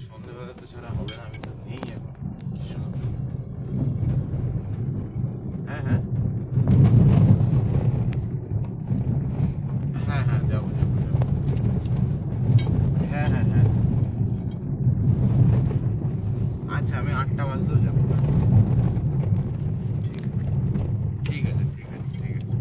সন্ধ্যেবেলা তো ছাড়া হবে না, আমি তো নেই এখন কিছু। হ্যাঁ হ্যাঁ হ্যাঁ হ্যাঁ যাবো যাবো যাবো। হ্যাঁ হ্যাঁ হ্যাঁ আচ্ছা, আমি 8টা বাজলেও যাবো। ঠিক আছে ঠিক আছে ঠিক আছে।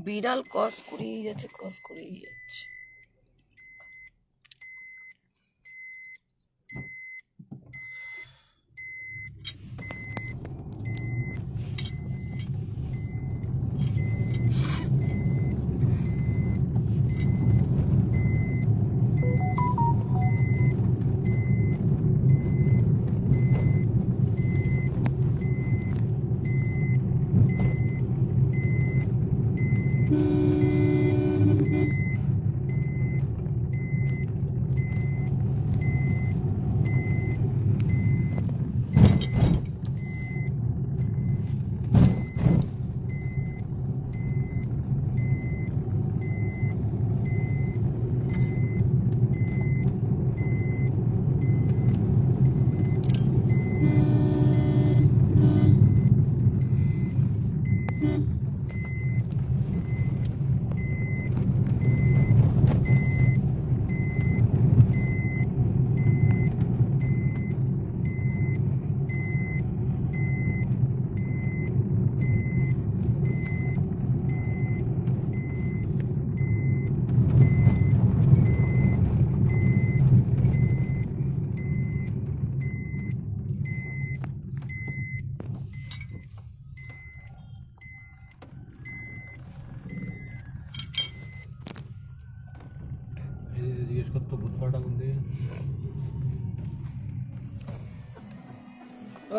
বিড়াল ক্রস করেই যাচ্ছে, ক্রস করেই যাচ্ছে।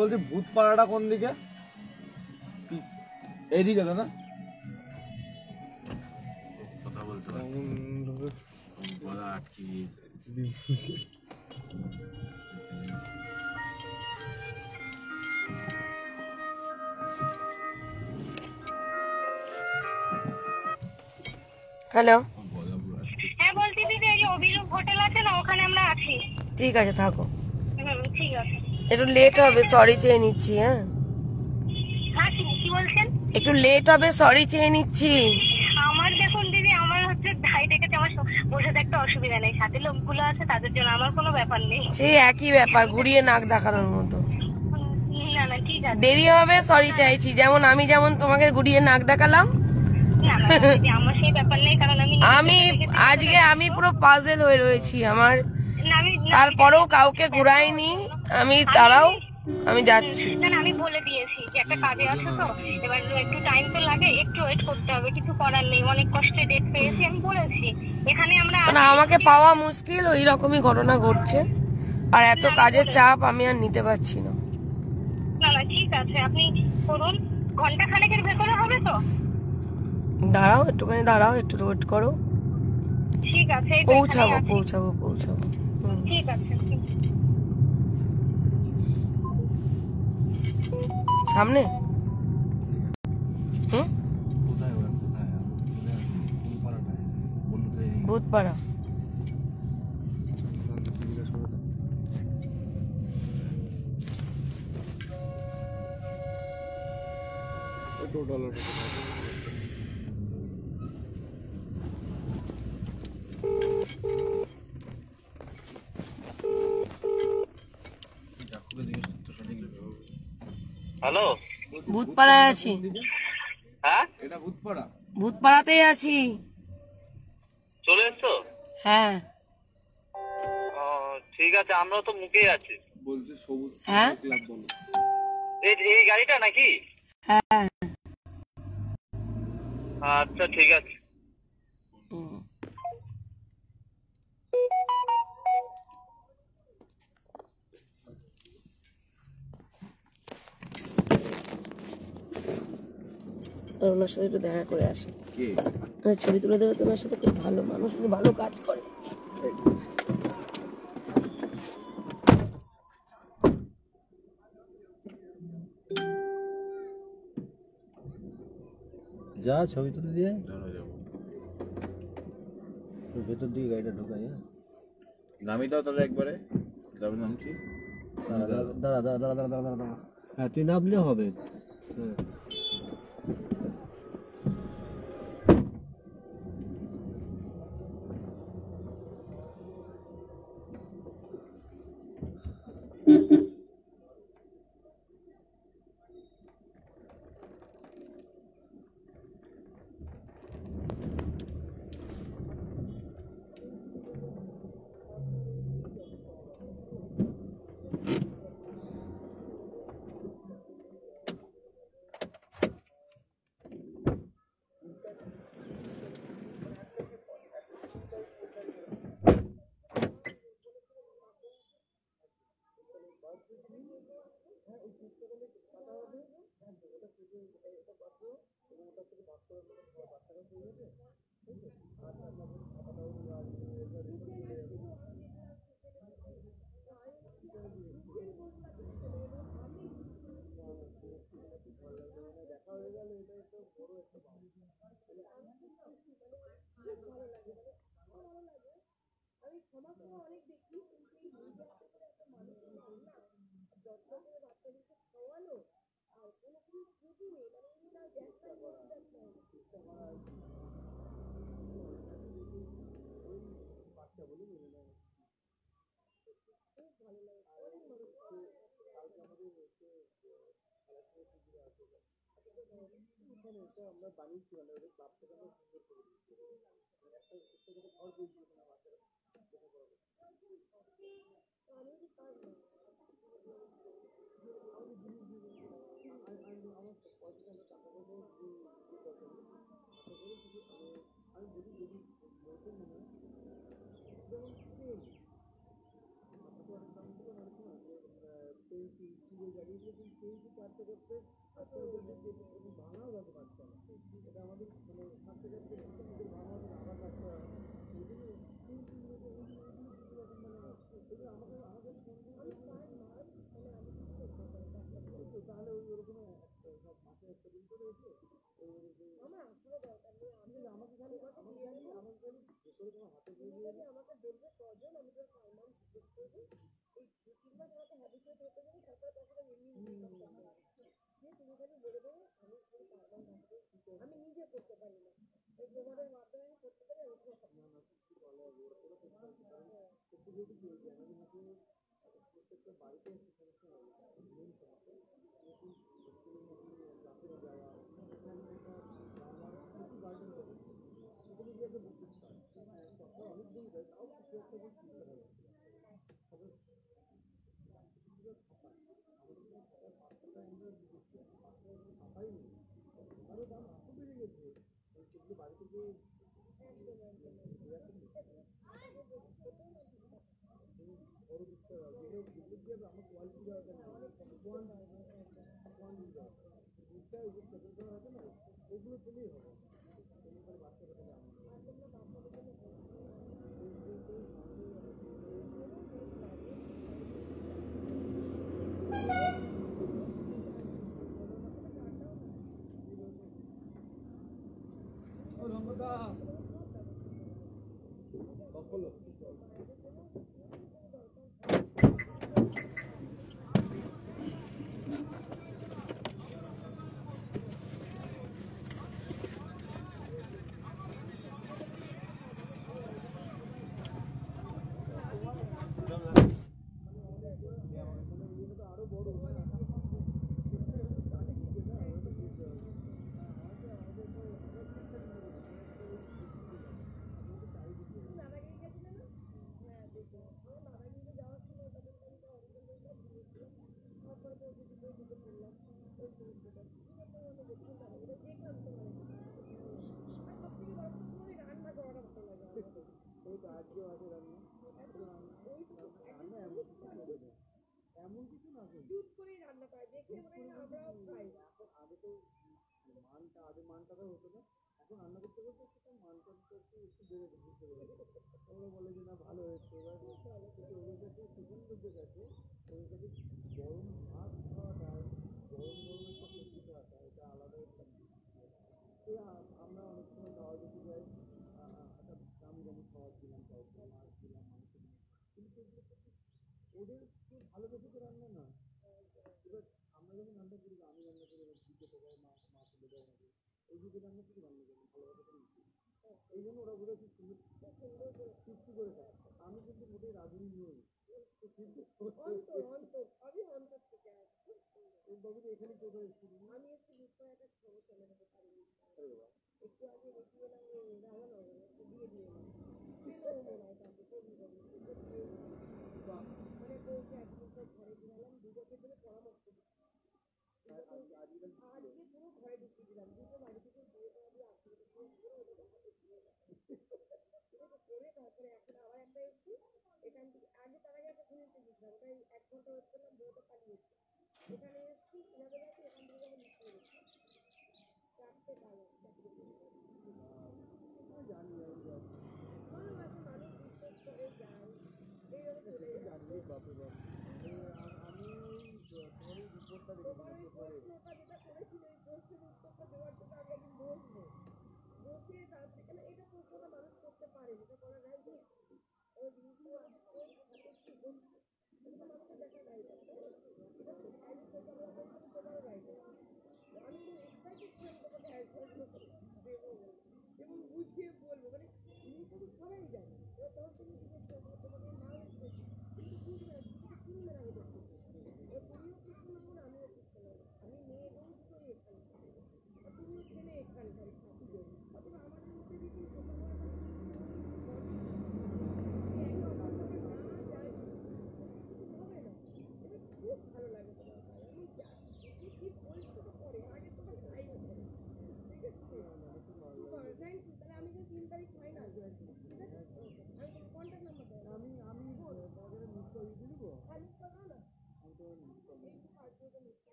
বলছি ভূত পাড়াটা কোন দিকে? এইদিকে তো না? কথা বলতে গলা আটকে গিয়েছে। হ্যালো, হ্যাঁ বলছি দিদি, এই যে অভিরূপ হোটেল আছে না, ওখানে আমরা আছি। ঠিক আছে থাকো। ঠিক আছে, একটু লেট হবে, সরি চেয়ে নিচ্ছি। হ্যাঁ হ্যাঁ কি বলছেন? একটু লেট হবে, সরি চেয়ে নিচ্ছি। আমার দেখুন দিদি, আমার হচ্ছে ধাই দেখেছে, আমার বসে থাকতে অসুবিধা নেই, সাথে লোকগুলো আছে তাদের জন্য আমার কোনো ব্যাপার নেই। সেই একই ব্যাপার, ঘুরিয়ে নাক দেখানোর মতো। না না ঠিক আছে, দেরি হবে, সরি চাইছি। যেমন আমি যেমন তোমাকে ঘুরিয়ে নাক দেখালাম, না না না, দিদি, আমার সেই ব্যাপার নেই, কারণ আমি আমি পুরো পাজেল হয়ে রয়েছি আমার। না, তারপরেও কাউকে ঘুরাইনি আমি, তারাও আমি যাচ্ছি। না না, আমি বলে দিয়েছি যে একটা কাজে আছে তো, এবার একটু টাইম তো লাগে, একটু ওয়েট করতে হবে, কিছু করার নেই, অনেক কষ্টে ডেট পেয়েছি, আমি বলেছি এখানে আমরা মানে আমাকে পাওয়া মুশকিল, ওই রকমই ঘটনা ঘটছে। আর এত কাজের চাপ আমি আর নিতে পারছি না। না না, ঠিক আছে, আপনি করুন, ঘন্টা খানেকের ভেতরে হবে তো? দাঁড়াও একটুখানি, দাঁড়াও একটু ওয়েট করো। ঠিক আছে, এই তো পৌঁছাবো এখানেই আছি। পৌঁছাবো পৌঁছাবো। ঠিক আছে। সামনে কোথায় ওরা, কোথায় কোন পাড়াটায় বললো তো? এই ভূতপাড়া। জিজ্ঞাসা করে দাও। টোটাল হ্যালো, ভূতপাড়ায় আছি, হ্যাঁ এটা ভূতপাড়া? ভূতপাড়াতেই আছি। চলে এসছো? হ্যাঁ ও, ঠিক আছে, আমরা তো মুখেই আছি। বলছে সবুজ হ্যাঁ ক্লাব বলে। এই গাড়িটা নাকি? হ্যাঁ। আচ্ছা, ঠিক আছে। আর ওনার সাথে একটু দেখা করে আসি। ছবি তুলে দেবে তো, ওনার সাথে খুব ভালো মানুষ, উনি ভালো কাজ করে। যা ছবি তুলে দিয়ে ধরো যাবো। ভেতর দিকে গাড়িটা ঢোকাই। নামি দাও তাহলে একবারে, তারপরে নামছি। দাঁড়া দাঁড়া দাঁড়া দাঁড়া দাঁড়া দাঁড়া দাঁড়া। হ্যাঁ তুই নামলেও হবে। হ্যাঁ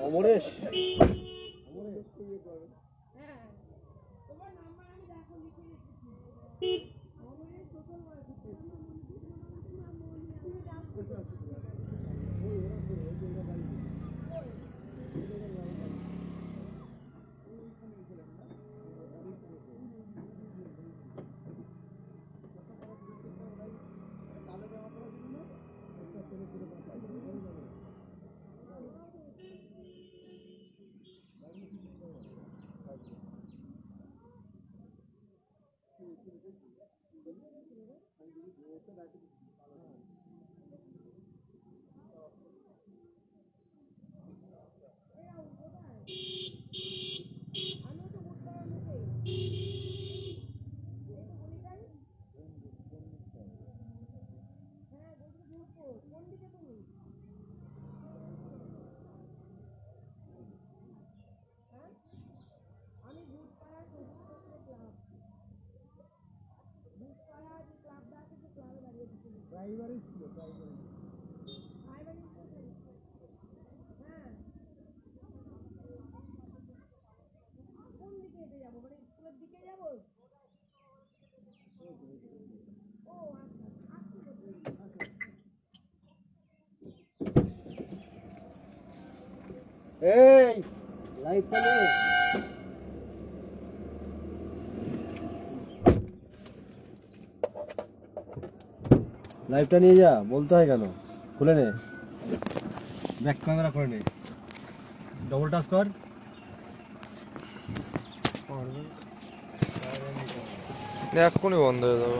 অমরেশ এই লাইভটা নে, লাইভটা নিয়ে যা, বলতে হয় কেন? খুলে নে, ব্যাক ক্যামেরা করে নে, ডবল টাচ কর। এক্ষুনি বন্ধ হয়ে যাবে।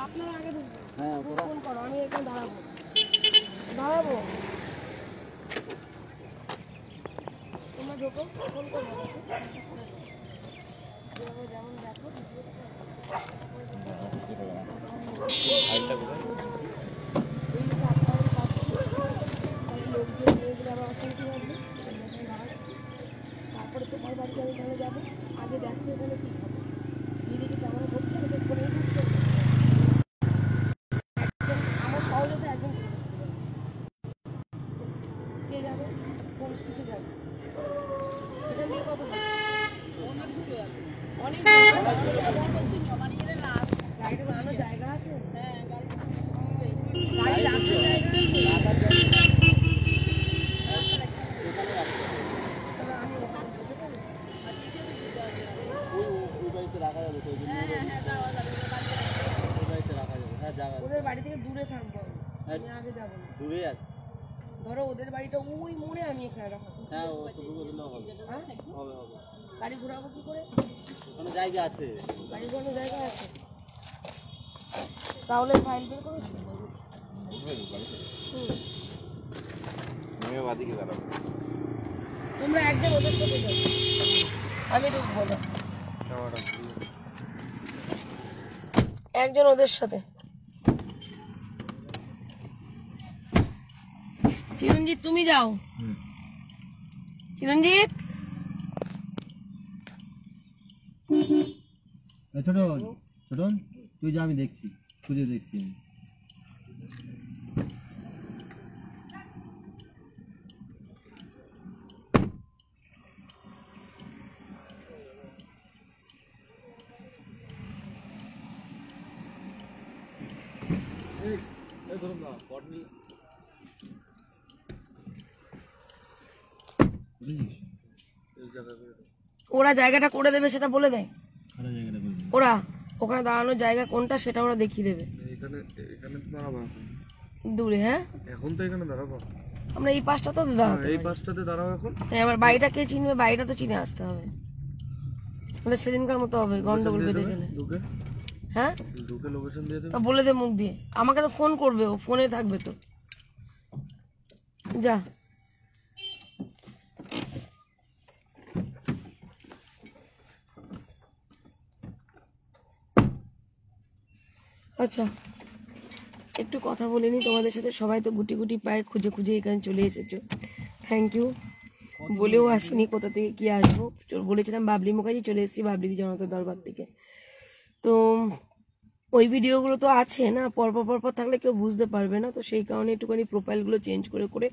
আপনারা আগে ঢুকবেন। হ্যাঁ, ফোন করো, আমি এখানে দাঁড়াবো। তোমরা ঢোকো, ফোন করো। যেমন দেখো লোকজন নিয়ে গেলে আবার অশান্তি হবে। তারপরে তোমার বাড়িতে আমি তাহলে যাবো, আগে দেখো এখানে কি খাবো, দিদিকে কেমন করছে ওদের ফোনে আমার সহজে একদম কে যাবে, কোন কিসে যাবে, এটা নিয়ে কত অনেক গাড়িটা বানানোর জায়গা আছে, গাড়ি রাখার জায়গা আছে। ওদের বাড়ি থেকে দূরে থাকবো, আমি আগে যাবো না। দূরে আছে, ধরো ওদের বাড়িটা ওই মোড়ে, আমি এখানে রাখবো। হ্যাঁ গাড়ি ঘোরাবো কি করে? ওখানে জায়গা আছে, গাড়ি ঘোরানোর জায়গা আছে। তাহলে ফাইল বের করেছি। তোমরা একজন ওদের সাথে যাও, আমি ঢুকবো না। একজন ওদের সাথে। চিরঞ্জিত তুমি যাও। চিরঞ্জিত ছোট ছোট তুই যা, আমি দেখছি, খুঁজে দেখছি। ওরা জায়গাটা করে দেবে, সেটা বলে দেয়। ওরা ওখানে দাঁড়ানোর জায়গা কোনটা সেটা ওরা দেখিয়ে দেবে। এখানে এখানে তো দাঁড়াবো দূরে। হ্যাঁ, এখন তো এখানে দাঁড়াবো, আমরা এই পাশটাতে দাঁড়াতে এই পারি। পাশটাতে দাঁড়াবো এখন। হ্যাঁ, আবার বাড়িটা কে চিনবে, বাড়িটা তো চিনে আসতে হবে। মানে সেদিনকার মতো হবে গন্ডগোল বেঁধে গেলে। ঢুকে হ্যাঁ ঢুকে লোকেশন দিয়ে দেবে। তা বলে দে মুখ দিয়ে, আমাকে তো ফোন করবে, ও ফোনে থাকবে তো। যা আচ্ছা একটু কথা বলে নি তোমাদের সাথে। সবাই তো গুটি গুটি পায়ে খুঁজে খুঁজে এখানে চলে এসেছো, থ্যাংক ইউ। বলেও আসিনি কোথা থেকে কি আসবো, বলেছিলাম বাবলি মুখার্জি, চলে এসেছি বাবলি জনতা দরবার থেকে। তো ওই ভিডিওগুলো তো আছে না, পরপর পরপর থাকলে কেউ বুঝতে পারবে না, তো সেই কারণে একটুখানি প্রোফাইলগুলো চেঞ্জ করে করে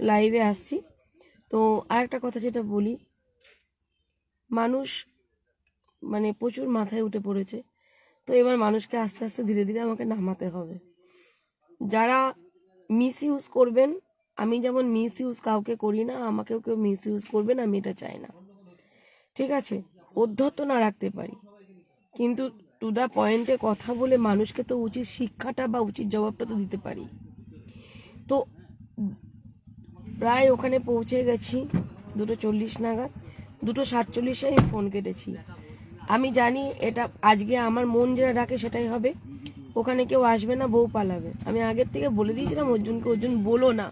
লাইভে আসছি। তো আরেকটা কথা যেটা বলি, মানুষ মানে প্রচুর মাথায় উঠে পড়েছে, তো এবার মানুষকে আস্তে আস্তে ধীরে ধীরে আমাকে নামাতে হবে। যারা মিস ইউজ করবেন, আমি যেমন মিস ইউজ কাউকে করি না, আমাকেও কেউ মিস ইউজ করবেন আমি এটা চাই না, ঠিক আছে? অধ্যত্ত না রাখতে পারি, কিন্তু টু দ্য পয়েন্টে কথা বলে মানুষকে তো উচিত শিক্ষাটা বা উচিত জবাবটা তো দিতে পারি। তো প্রায় ওখানে পৌঁছে গেছি 2:40 নাগাদ, 2:47 আমি ফোন কেটেছি। আমি জানি এটা আজকে আমার মন যেটা ডাকে সেটাই হবে, ওখানে কেউ আসবে না, বউ পালাবে। আমি আগের থেকে বলে দিয়েছিলাম অর্জুনকে, অর্জুন বলো না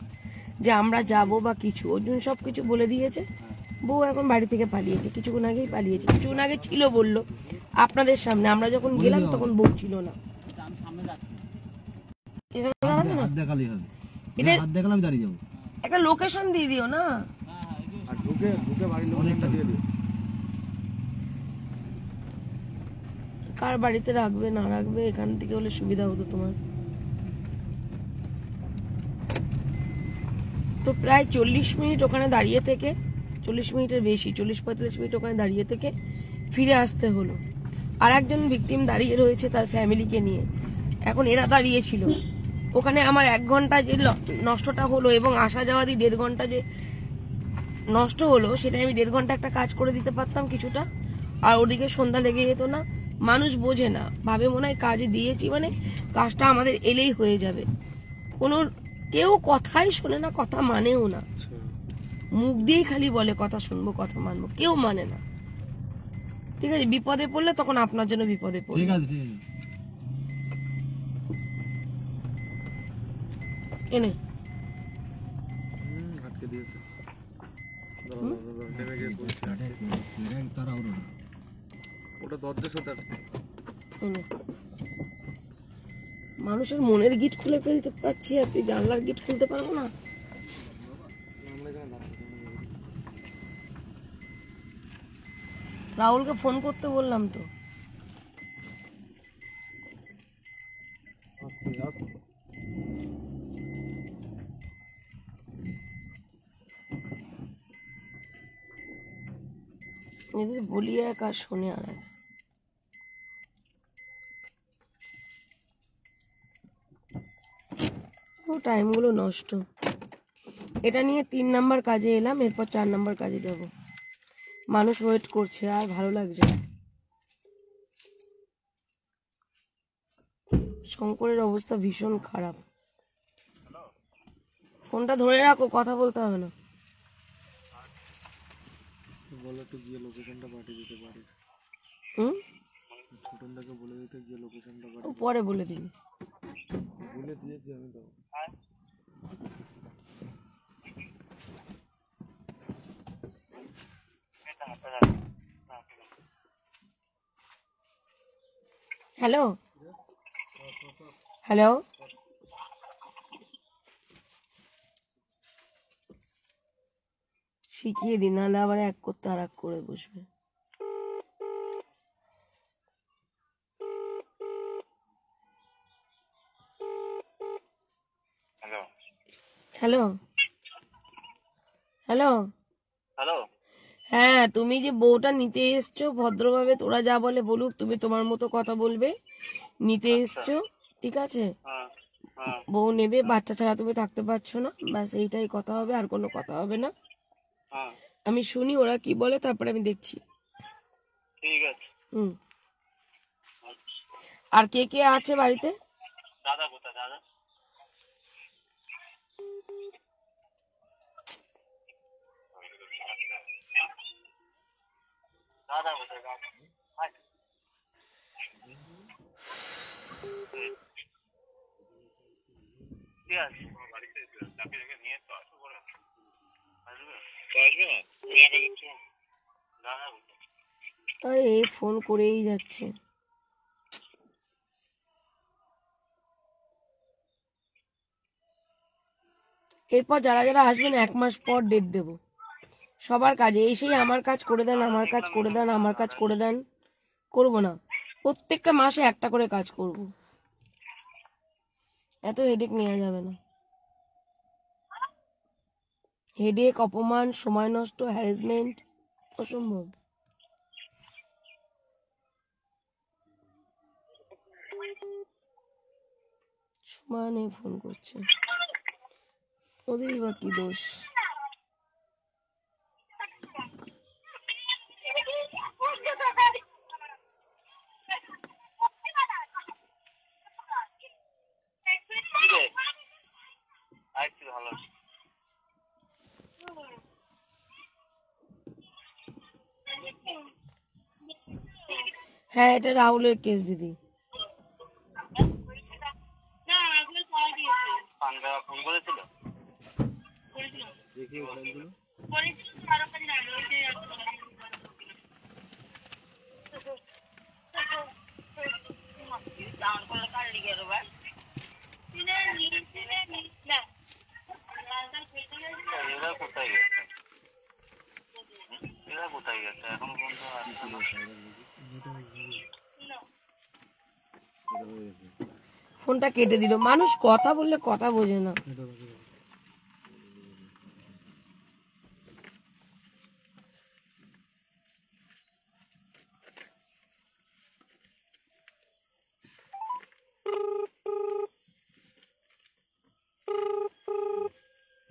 যে আমরা যাব বা কিছু, অর্জুন সব কিছু বলে দিয়েছে। বউ এখন বাড়ি থেকে পালিয়েছে, কিছুক্ষণ আগেই পালিয়েছে, কিছুক্ষণ আগে ছিল বললো আপনাদের সামনে, আমরা যখন গেলাম তখন বউ ছিল না। হাত দেখালেই হবে, এটা হাত দেখালে আমি দাঁড়িয়ে যাবো। একটা লোকেশন দিয়ে দিও না। আর ঢুকে ঢুকে বাড়ির লোকেশনটা দিয়ে দিও। কার বাড়িতে রাখবে না রাখবে, এখান থেকে হলে সুবিধা হতো তোমার। তো প্রায় 40 মিনিট ওখানে দাঁড়িয়ে থেকে, 40 মিনিটের বেশি, 40-45 মিনিট ওখানে দাঁড়িয়ে থেকে ফিরে আসতে হলো। আর একজন ভিকটিম দাঁড়িয়ে রয়েছে তার ফ্যামিলিকে নিয়ে, এখন এরা দাঁড়িয়েছিল ওখানে। আমার 1 ঘন্টা যে নষ্টটা হলো এবং আসা যাওয়া দিয়ে 1.5 ঘন্টা যে নষ্ট হলো, সেটা আমি 1.5 ঘন্টা একটা কাজ করে দিতে পারতাম কিছুটা, আর ওদিকে সন্ধ্যা লেগে যেত না। মানুষ বোঝে না, ভাবে মনে হয় কাজে দিয়েছি মানে কাজটা আমাদের এলেই হয়ে যাবে। কোনো কেউ কথাই শোনে না, কথা মানেও না, মুখ দিয়েই খালি বলে কথা শুনবো কথা মানবো, কেউ মানে না, ঠিক আছে? বিপদে পড়লে তখন আপনার জন্য বিপদে পড়বে। ঠিক আছে, ঠিক আছে। এনে আটকে দিয়েছে। নেমে গিয়ে বলছে তাড়াহুড়ো না। ওটা দরজা সোটা। এনে মানুষের মনের গিট খুলে ফেলতে পারছি, আর তুই জানলার গিট খুলতে পারবো না? রাহুলকে ফোন করতে বললাম তো। এদের বলি এক আর শোনে আর এক। ও টাইমগুলো নষ্ট। এটা নিয়ে 3 নাম্বার কাজে এলাম, এরপর 4 নাম্বার কাজে যাব। মানুষ ওয়েট করছে, আর ভালো লাগছে না। শঙ্করের অবস্থা ভীষণ খারাপ। ফোনটা ধরে রাখো, কথা বলতে হবে না। বলো একটু গিয়ে লোকেশনটা পাঠিয়ে দিতে পারি। হুম, ছোটনদাকে বলে দিতে গিয়ে লোকেশনটা ও পরে বলে দিবি। বলে দিয়েছি আমি তো। হ্যালো হ্যালো, শিখিয়ে দিন, নাহলে আবার এক করতে আর এক করে বসবে। Hello hello hello. হ্যাঁ, তুমি যে বউটা নিতে এসছো, ভদ্রভাবে তোরা যা বলে বলুক, তুমি তোমার মতো কথা বলবে। নিতে এসছো, ঠিক আছে? হ্যাঁ হ্যাঁ বউ নেবে, বাচ্চা ছাড়া তুমি থাকতে পারছো না, ব্যাস এইটাই কথা হবে, আর কোনো কথা হবে না। হ্যাঁ আমি শুনি ওরা কি বলে, তারপরে আমি দেখছি। ঠিক আছে। হুম। আর কে কে আছে বাড়িতে? দাদা কোথায় দাদা? দাদা কোথায়? ঠিক আছে আরে এই ফোন করেই যাচ্ছে। এরপর যারা যারা আসবেন 1 মাস পর ডেট দেব সবার কাজে। এসেই আমার কাজ করে দেন, আমার কাজ করে দেন, আমার কাজ করে দেন, করবো না। প্রত্যেকটা মাসে একটা করে কাজ করব। এত হেডেক নেওয়া যাবে না। হেডেক, অপমান, সময় নষ্ট, হ্যারাসমেন্ট অসম্ভব। সমানে ফোন করছে, ওদেরই বা কি দোষ। ভালো হ্যাঁ, এটা রাহুলের কেস দিদি। পান্ডা ফোন করেছিল দেখি লাইনগুলো। এরা কোথায় গেছে এরা কোথায় গেছে এখন পর্যন্ত আসছে না। ফোনটা কেটে দিল। মানুষ কথা বললে কথা বোঝে না।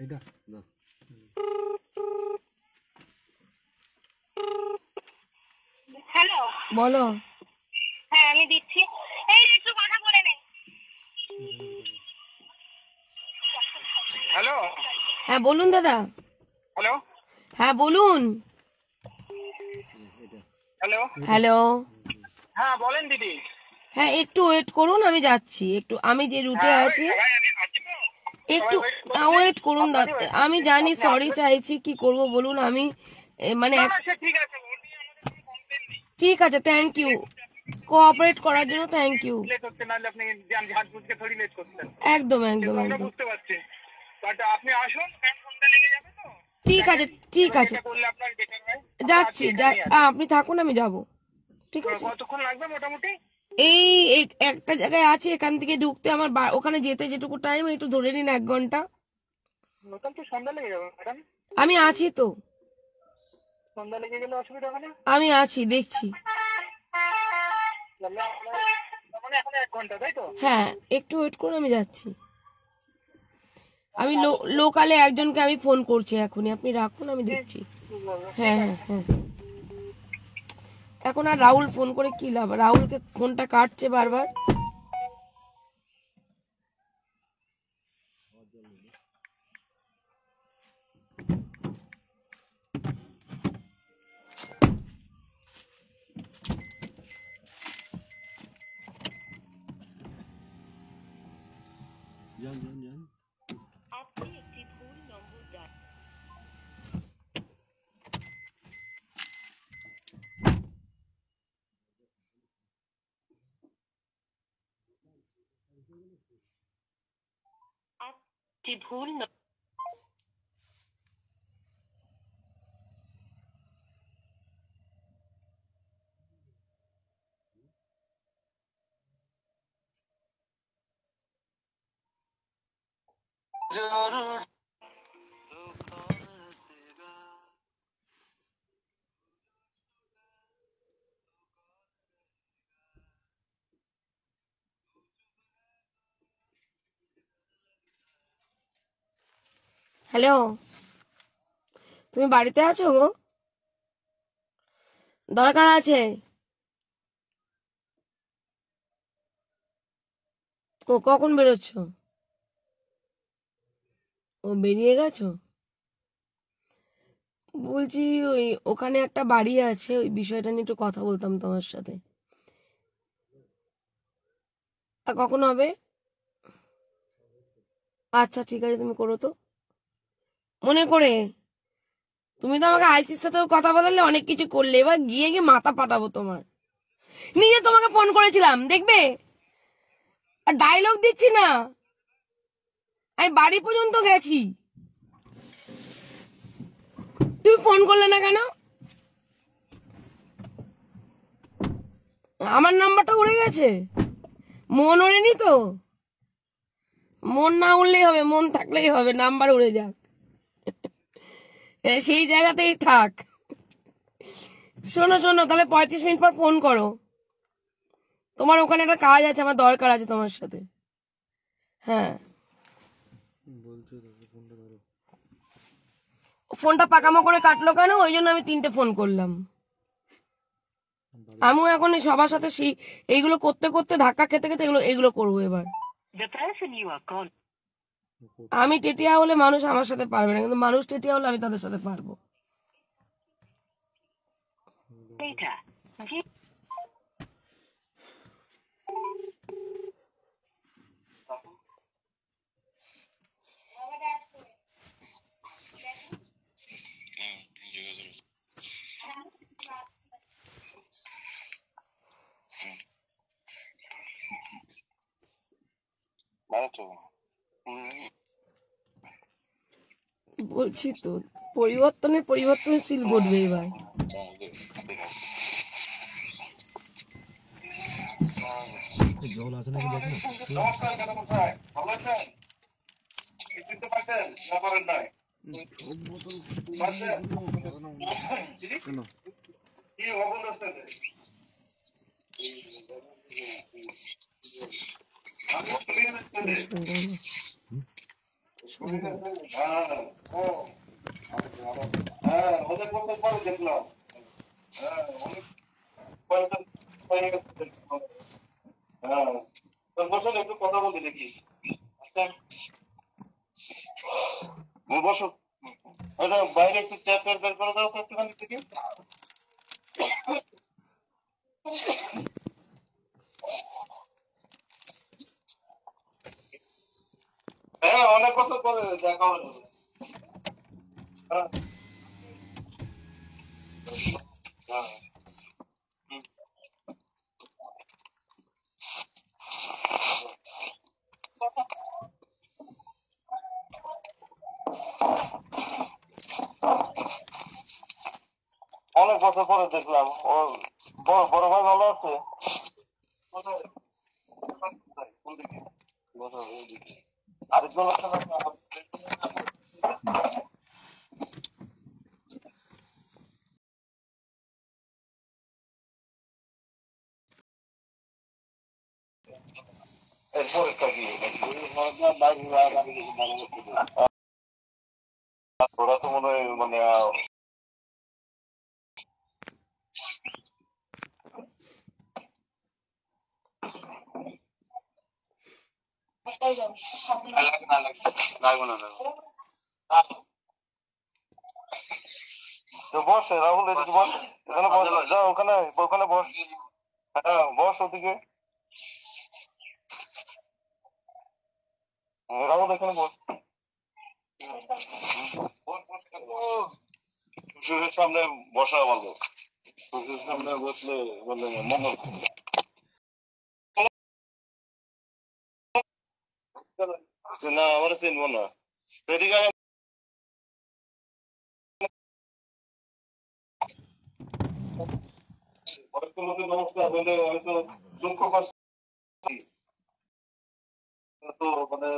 এটা না হ্যালো, বলো। হ্যাঁ আমি দিচ্ছি। এই একটু কথা বলে নে। হ্যালো হ্যাঁ বলুন দাদা। হ্যালো হ্যাঁ বলুন। Hello hello. হ্যাঁ বলেন দিদি। হ্যাঁ একটু ওয়েট করুন, আমি যাচ্ছি। একটু আমি যে রুটে আছি একটু ওয়েট করুন দাদা। আমি জানি, সরি চাইছি, কি করব বলুন। আমি মানে ঠিক আছে, ঠিক আছে, থ্যাংক ইউ কোঅপারেট করার জন্য, থ্যাংক ইউ। লেট হচ্ছে, নাহলে আপনি ঝাঁট বুঝকে থোড়ি লেট করতেন। একদম একদম আমরা একদম। বুঝতে পারছি, বাট আপনি আসুন, ফোনটা লেগে যাবে তো। ঠিক আছে ঠিক আছে, এটা করলে আপনার বেটার হয়। যাচ্ছি। আপনি থাকুন, আমি যাব। ঠিক আছে। কতক্ষণ লাগবে মোটামুটি? এই একটা জায়গায় আছে, এখান থেকে ঢুকতে আমার ওখানে যেতে যেটুকু টাইম একটু ধরে নিন 1 ঘন্টা। নতুন তো সন্ধ্যা লেগে যাবে ম্যাডাম। আমি আছি তো, সন্ধ্যা লেগে গেলে অসুবিধা হবে না। আমি আছি, দেখছি। মানে এখন 1 ঘন্টা, তাই তো? হ্যাঁ একটু ওয়েট করুন, আমি যাচ্ছি। আমি লোকালে একজনকে আমি ফোন করছি এখনই, আপনি রাখুন, আমি দেখছি। হ্যাঁ হ্যাঁ হ্যাঁ। এখন আর রাহুল ফোন করে কি লাভ? রাহুলকে ফোনটা কাটছে বারবার। যান যান যান। হ্যালো, তুমি বাড়িতে আছো গো? দরকার আছে। ও কখন বেরোচ্ছ? ও বেরিয়ে গেছো? বলছি ওই ওখানে একটা বাড়ি আছে, ওই বিষয়টা নিয়ে একটু কথা বলতাম তোমার সাথে। কখন হবে? আচ্ছা ঠিক আছে, তুমি করো তো মনে করে। তুমি তো আমাকে আইসির সাথেও কথা বলালে, অনেক কিছু করলে, এবার গিয়ে গিয়ে মাথা ফাটাবো তোমার। নিজে তোমাকে ফোন করেছিলাম দেখবে, আর ডায়লগ দিচ্ছি না, আমি বাড়ি পর্যন্ত গেছি, তুমি ফোন করলে না কেন? আমার নাম্বারটা উড়ে গেছে, মন ওড়েনি তো? মন না উড়লেই হবে, মন থাকলেই হবে, নাম্বার উড়ে যাক, সেই জায়গাতেই থাক। শোনো শোনো, তাহলে 35 মিনিট পর ফোন করো, তোমার ওখানে একটা কাজ আছে, আমার দরকার আছে তোমার সাথে। হ্যাঁ, বলছো তো ফোনটা ধরো। ফোনটা পাকামো করে কাটলো কেন? ওই জন্য আমি 3টে ফোন করলাম। আমিও এখন এই সবার সাথে এইগুলো করতে করতে, ধাক্কা খেতে খেতে এগুলো করবো এবার। আমি টেটিয়া হলে মানুষ আমার সাথে পারবে না, কিন্তু মানুষ টেটিয়া হলে আমি তাদের সাথে পারবো। বলছি তো, পরিবর্তনশীল ঘটবে এবার। জল আছে নাকি দেখ না। একটু কথা বলতে দেখি। বসো, ওটা বাইরে একটু ট্যাপ বের করে দাও তো একটুখানি থেকে। হ্যাঁ, অনেক কথা করে দেখা হবে। হ্যাঁ, হ্যাঁ। অনেক বছর পরে দেখলাম। ও বড় বড় ভাই ভালো আছে? আরেকজন আছে না? এর পরীক্ষা কি? ওরা তো মনে হয় মানে লাগবে না। তো বস রাহুল, এদিকে বস, এখানে বস, যা ওখানে ওখানে বস। হ্যাঁ বস ওদিকে, রাহুল এখানে বস। সুরের সামনে বসা ভালো, সুরের সামনে বসলে বলে মঙ্গল। না আমার চিনবো না, এদিকে অনেক লোকের নমস্কার বলে হয়তো দুঃখ কষ্ট তো মানে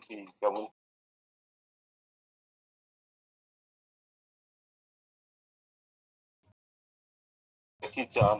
কি কেমন কি চান?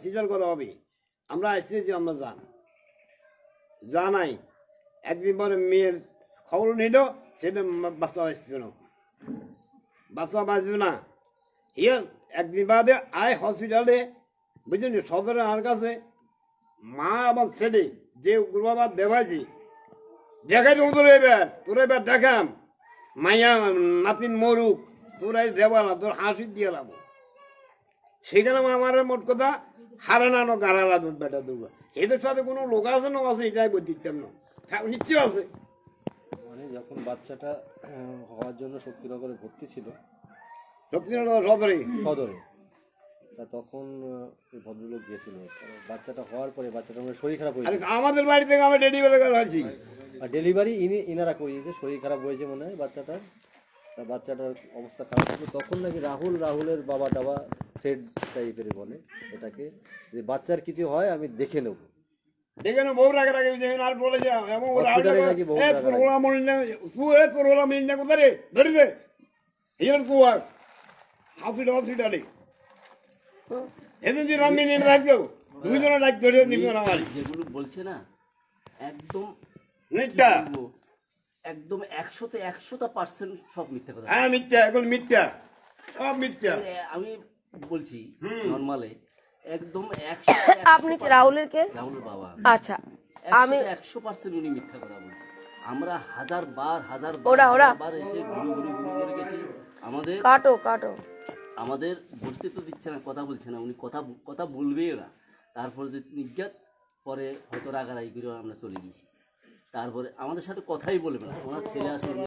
সিজার করা হবে। আমরা এসেছি, আমরা জানাই একদিন পরে মেয়ের খবর নিল, সেটা বাচ্চা আসছিল না, বাচ্চা বাঁচবে না। হিয়ার একদিন বাদে আয় হসপিটালে, বুঝলেন, সদরে আমার কাছে মা এবং ছেলে যে উগ্রবাদ দেখাইছি, দেখাই তো তোর এবার দেখাম মাইয়া নাতিন মরুক, তোরাই দেওয়ালাম, তোর হাসি দিয়ে লাভ। সেখানে আমার মোট কথা হারানো গাড়ালা দুধ বেটা দুর্গা, এদের সাথে কোনো লোক আছে না আছে এটাই বলতে না, হ্যাঁ নিশ্চয় আছে। মানে যখন বাচ্চাটা হওয়ার জন্য শক্তিনগরে ভর্তি ছিল, শক্তিনগর সদরে সদরে, তা তখন এই ভদ্রলোক গিয়েছিল। বাচ্চাটা হওয়ার পরে বাচ্চাটা আমার শরীর খারাপ হয়েছে, আমাদের বাড়ি থেকে আমরা ডেলিভারি করেছি। আর ডেলিভারি ইনারা করিয়েছে, শরীর খারাপ হয়েছে মনে হয় বাচ্চাটার। তা বাচ্চাটার অবস্থা খারাপ ছিল, তখন নাকি রাহুলের বাবা টাবা থ্রেড টাইপের বলে এটাকে, যে বাচ্চার কিছু হয় আমি দেখে নেবো। এখানে বউ রাখা রাখে আর বলেছে হসপিটালে নাকি বউ রাখা রাখে। করোলা মরিনা করোলা মরিনা কোথায় রে ধরে দে এর তো হসপিটালে এদিন যে রাম মিনিট রাখবো, দুইজনে ডাক ধরে নিবে আমার যেগুলো বলছে না, একদম মিথ্যা, একদম 100% সব মিথ্যা কথা। হ্যাঁ মিথ্যা, এখন মিথ্যা, সব মিথ্যা। আমি বলছি নর্মালে একদম আপনি কি রাহুলের কে? রাহুলের বাবা। আচ্ছা, আমি 100% উনি মিথ্যা কথা বলছে। আমরা হাজার বার এসে ঘুরে করে গেছি। আমাদের আমাদের বসতে তো দিচ্ছে না, কথা বলছে না, উনি কথা বলবেই না। তারপরে যে নিজ্ঞাত পরে হয়তো রাগারাগি করে আমরা চলে গেছি। তারপরে আমাদের সাথে কথাই বলবে না, ওনার ছেলে আসলে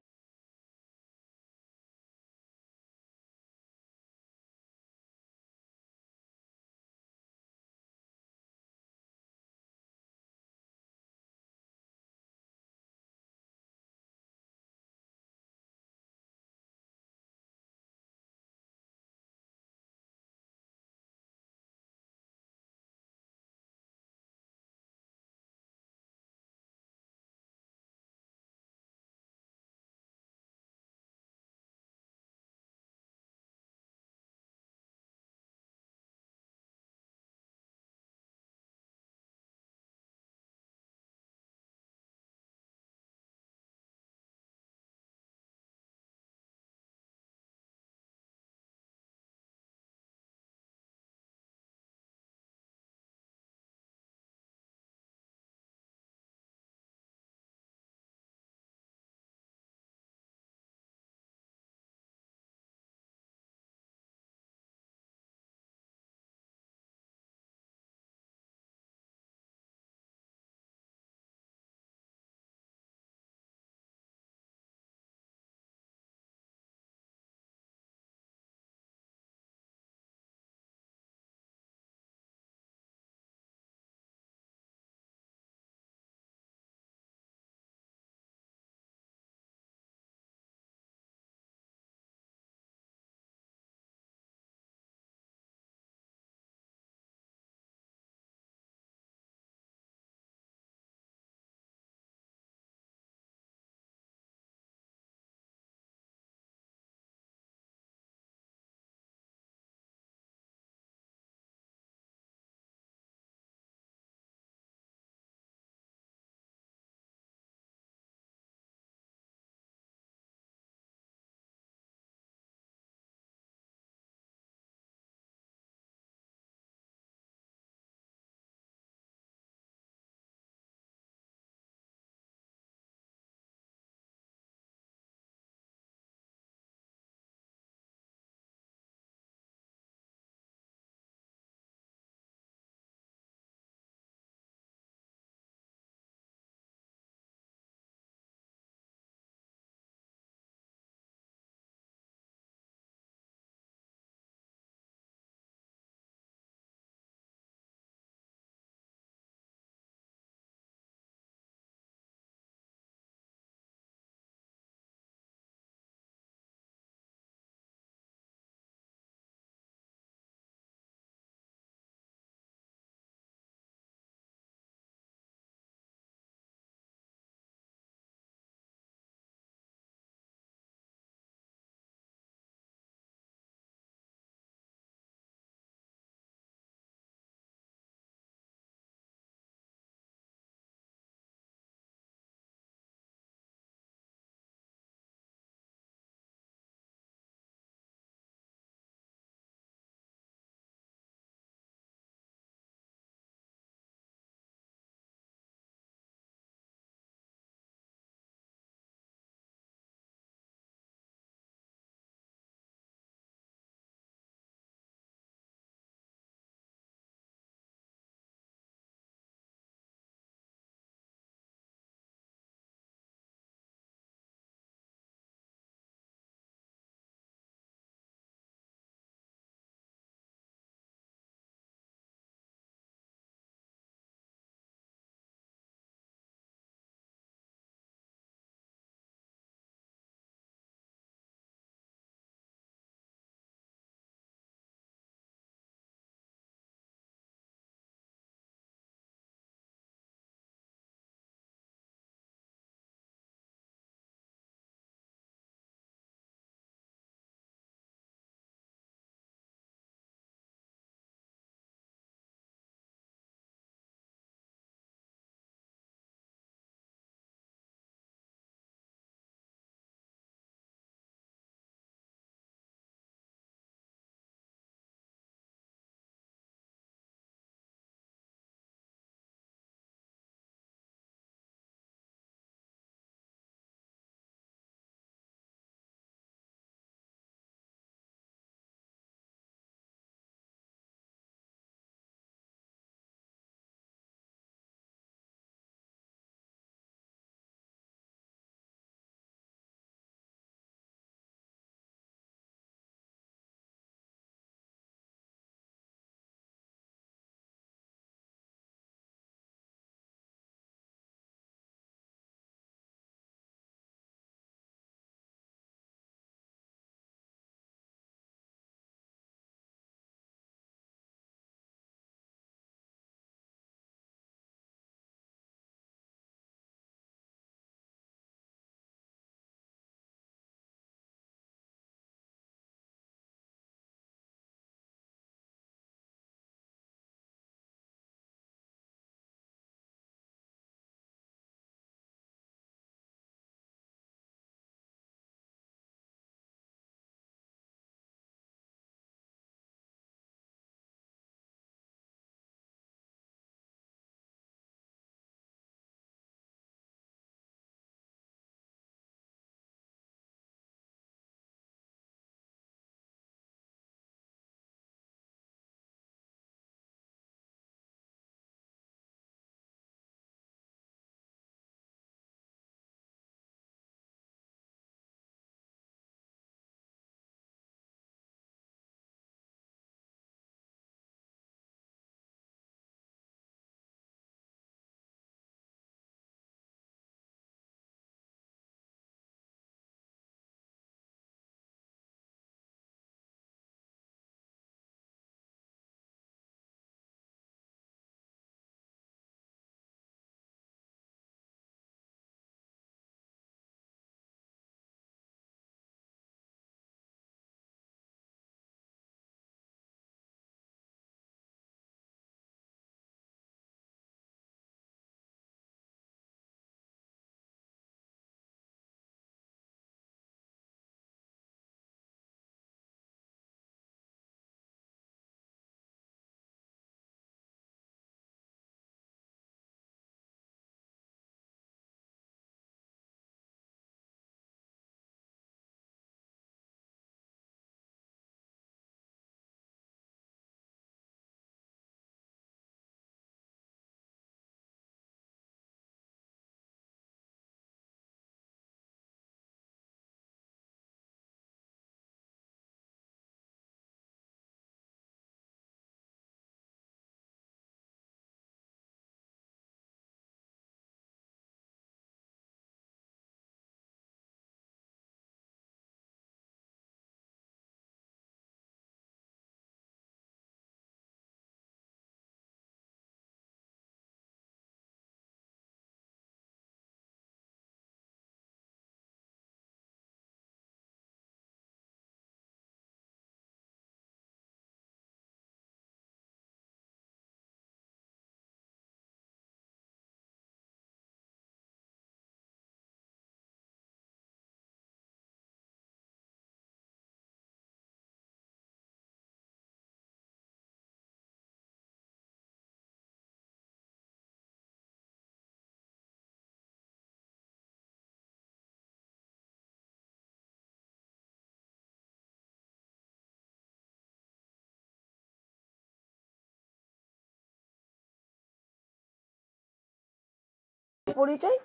পরিচয়।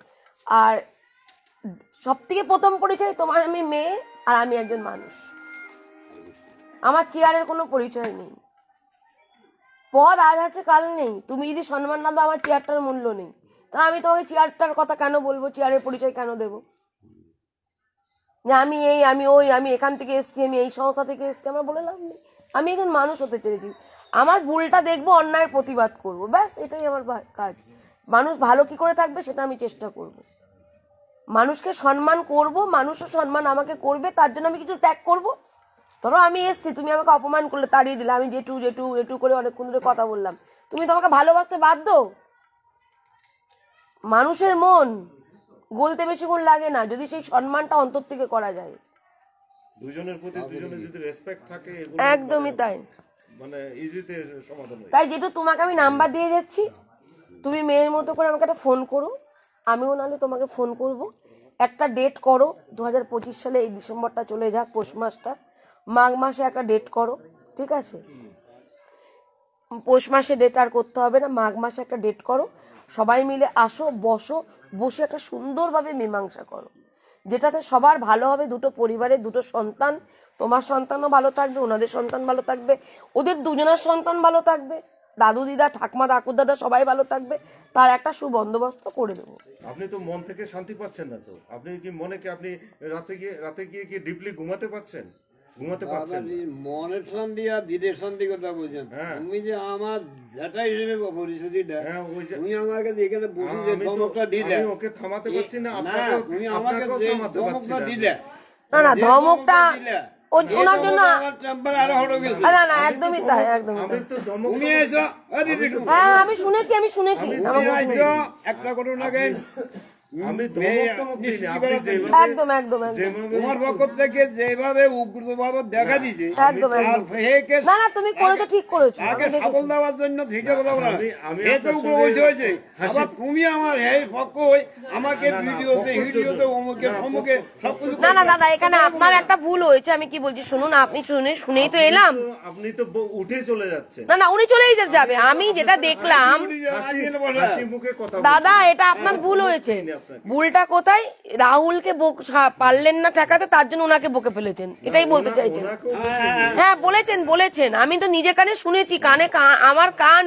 আর সব থেকে প্রথম পরিচয় তোমার আমি মেয়ে আর আমি একজন মানুষ। আমার চেয়ারের কোনো পরিচয় নেই, পদ আজ আছে কাল নেই। তুমি যদি সম্মান না দাও আমার চেয়ারটার মূল্য নেই, তা আমি তোমাকে চেয়ারটার কথা কেন বলবো, চেয়ারের পরিচয় কেন দেবো? যে আমি এই, আমি ওই, আমি এখান থেকে এসছি, আমি এই সংস্থা থেকে এসছি, আমার বলে লাভ নেই। আমি একজন মানুষ হতে চেয়েছি, আমার ভুলটা দেখবো, অন্যায়ের প্রতিবাদ করব, ব্যাস এটাই আমার কাজ। মানুষ ভালো কি করে থাকবে সেটা আমি চেষ্টা করব, মানুষকে সম্মান করব, মানুষও সম্মান আমাকে করবে, তার জন্য আমি কিছু ত্যাগ করব। ধরো আমি এসছি, তুমি আমাকে অপমান করলে, তাড়িয়ে দিলে, আমি জেঠু জেঠু এটু করে অনেকক্ষণ ধরে কথা বললাম, তুমি তো আমাকে ভালোবাসতে বাধ্য। মানুষের মন গলতে বেশিক্ষণ লাগে না যদি সেই সম্মানটা অন্তর থেকে করা যায়। দুজনের প্রতি দুজনের যদি রেসপেক্ট থাকে, একদমই তাই, মানে ইজিতে সমাধান হয়। তাই যেটু তোমাকে আমি নাম্বার দিয়ে যাচ্ছি, তুমি মেয়ের মতো করে আমাকে একটা ফোন করো, আমিও নাহলে তোমাকে ফোন করব। একটা ডেট করো, 2025 সালে এই ডিসেম্বরটা চলে যাক, পৌষ মাসটা, মাঘ মাসে একটা ডেট করো, ঠিক আছে? পৌষ মাসে ডেট আর করতে হবে না, মাঘ মাসে একটা ডেট করো, সবাই মিলে আসো, বসে একটা সুন্দরভাবে মীমাংসা করো, যেটাতে সবার ভালো হবে, দুটো পরিবারের দুটো সন্তান, তোমার সন্তানও ভালো থাকবে, ওনাদের সন্তান ভালো থাকবে, ওদের দুজনের সন্তান ভালো থাকবে, দাদু দিদা ঠাকমা কাকু দাদা সবাই ভালো থাকবে, তার একটা সুবন্দোবস্ত করে দেবো। আপনি তো মন থেকে শান্তি পাচ্ছেন না, তো আপনি কি মনে কি আপনি রাতে গিয়ে কি ডিপলি ঘুমাতে পারছেন? ঘুমাতে পারছেন না? মনের শান্তি আর দিনের শান্তি কথা বলছেন। তুমি যে আমার যেটা হিসেবে পরিস্থিতিটা, তুমি আমার কাছে এখানে বসে যে ধমকটা দিলে, আমি ওকে থামাতে পারছি না, আপনাকেও তুমি আমাকে আপনাকেও যে থামাতে পারছি ধমকটা না। দিলে, না ধমকটা ওনার জন্য, আমার টেম্পার আরো হট হয়ে গেছে। না একদমই তাই, একদমই আমি তো ধমক তুমি এসো, হ্যাঁ আমি শুনেছি, তুমি আইসো একটা ঘটনাকে আমি ধমক দিইনি, আপনি যেভাবে একদম একদম তোমার পক্ষ থেকে যেভাবে উগ্রভাবে দেখা দিছে, একদম না তুমি করেছো, ঠিক করেছো, তাকে সাফল দেওয়ার জন্য সেটা কথা বলা, এ তো উগ্র হয়েছে। আবার তুমি আমার এই পক্ষ হই, আমাকে ভিডিওতে অমুকে সমুকে সবকিছু। না দাদা, এখানে আপনার একটা ভুল হয়েছে, আমি কি বলছি শুনুন, আপনি শুনেই তো এলাম। আপনি তো উঠে চলে যাচ্ছেন। না উনি চলেই যাবে, আমি যেটা দেখলাম হাসি মুখে কথা দাদা, এটা আপনার ভুল হয়েছে। ভুলটা কোথায়? রাহুলকে পারলেন না ঠেকাতে, তার জন্য ওনাকে বকে ফেলেছেন, এটাই বলতে চাইছেন। হ্যাঁ বলেছেন, আমি তো নিজে কানে শুনেছি, আমার কান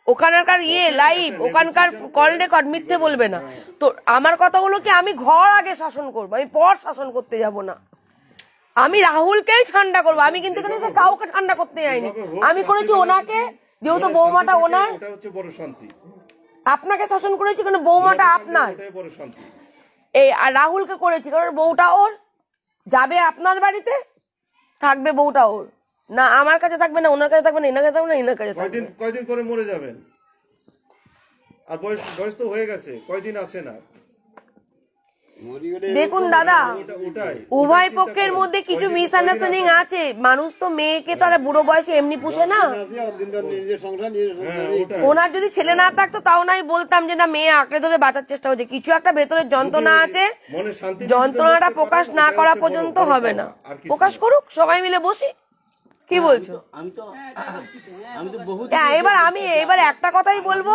ওখানকার লাইভ, ওখানকার কল রেকর্ড, মিথ্যে বলবে না। তো আমার কথা হলো কি, আমি ঘর আগে শাসন করবো, আমি পর শাসন করতে যাব না। আমি রাহুলকেই ঠান্ডা করবো, আমি কিন্তু কাউকে ঠান্ডা করতে যাইনি। আমি করেছি ওনাকে, যেহেতু বৌমাটা ওনার, ওটা হচ্ছে বড় শান্তি। আপনাকে শাসন করেছি কারণ বৌমাটা আপনার, এই আর রাহুলকে করেছি কারণ বউটা ওর, যাবে আপনার বাড়িতে, থাকবে বউটা ওর, না আমার কাছে থাকবে, না ওনার কাছে থাকবে, না এনার কাছে থাকবে, না এনার কাছে থাকবে। কয়দিন করে মরে যাবেন? আর বয়স তো হয়ে গেছে, কয়দিন আসে না। দেখুন দাদা, উভয় পক্ষের মধ্যে কিছু মিসআন্ডারস্ট্যান্ডিং আছে। মানুষ তো মেয়েকে তো আর বুড়ো বয়সে এমনি পুষে না। ওনার যদি ছেলে না থাকতো তাও নাই বলতাম যে না, মেয়ে আঁকড়ে ধরে বাঁচার চেষ্টা হচ্ছে, কিছু একটা ভেতরে যন্ত্রণা আছে, যন্ত্রণাটা প্রকাশ না করা পর্যন্ত হবে না। প্রকাশ করুক, সবাই মিলে বসি, কি বলছো? এবার একটা কথাই বলবো,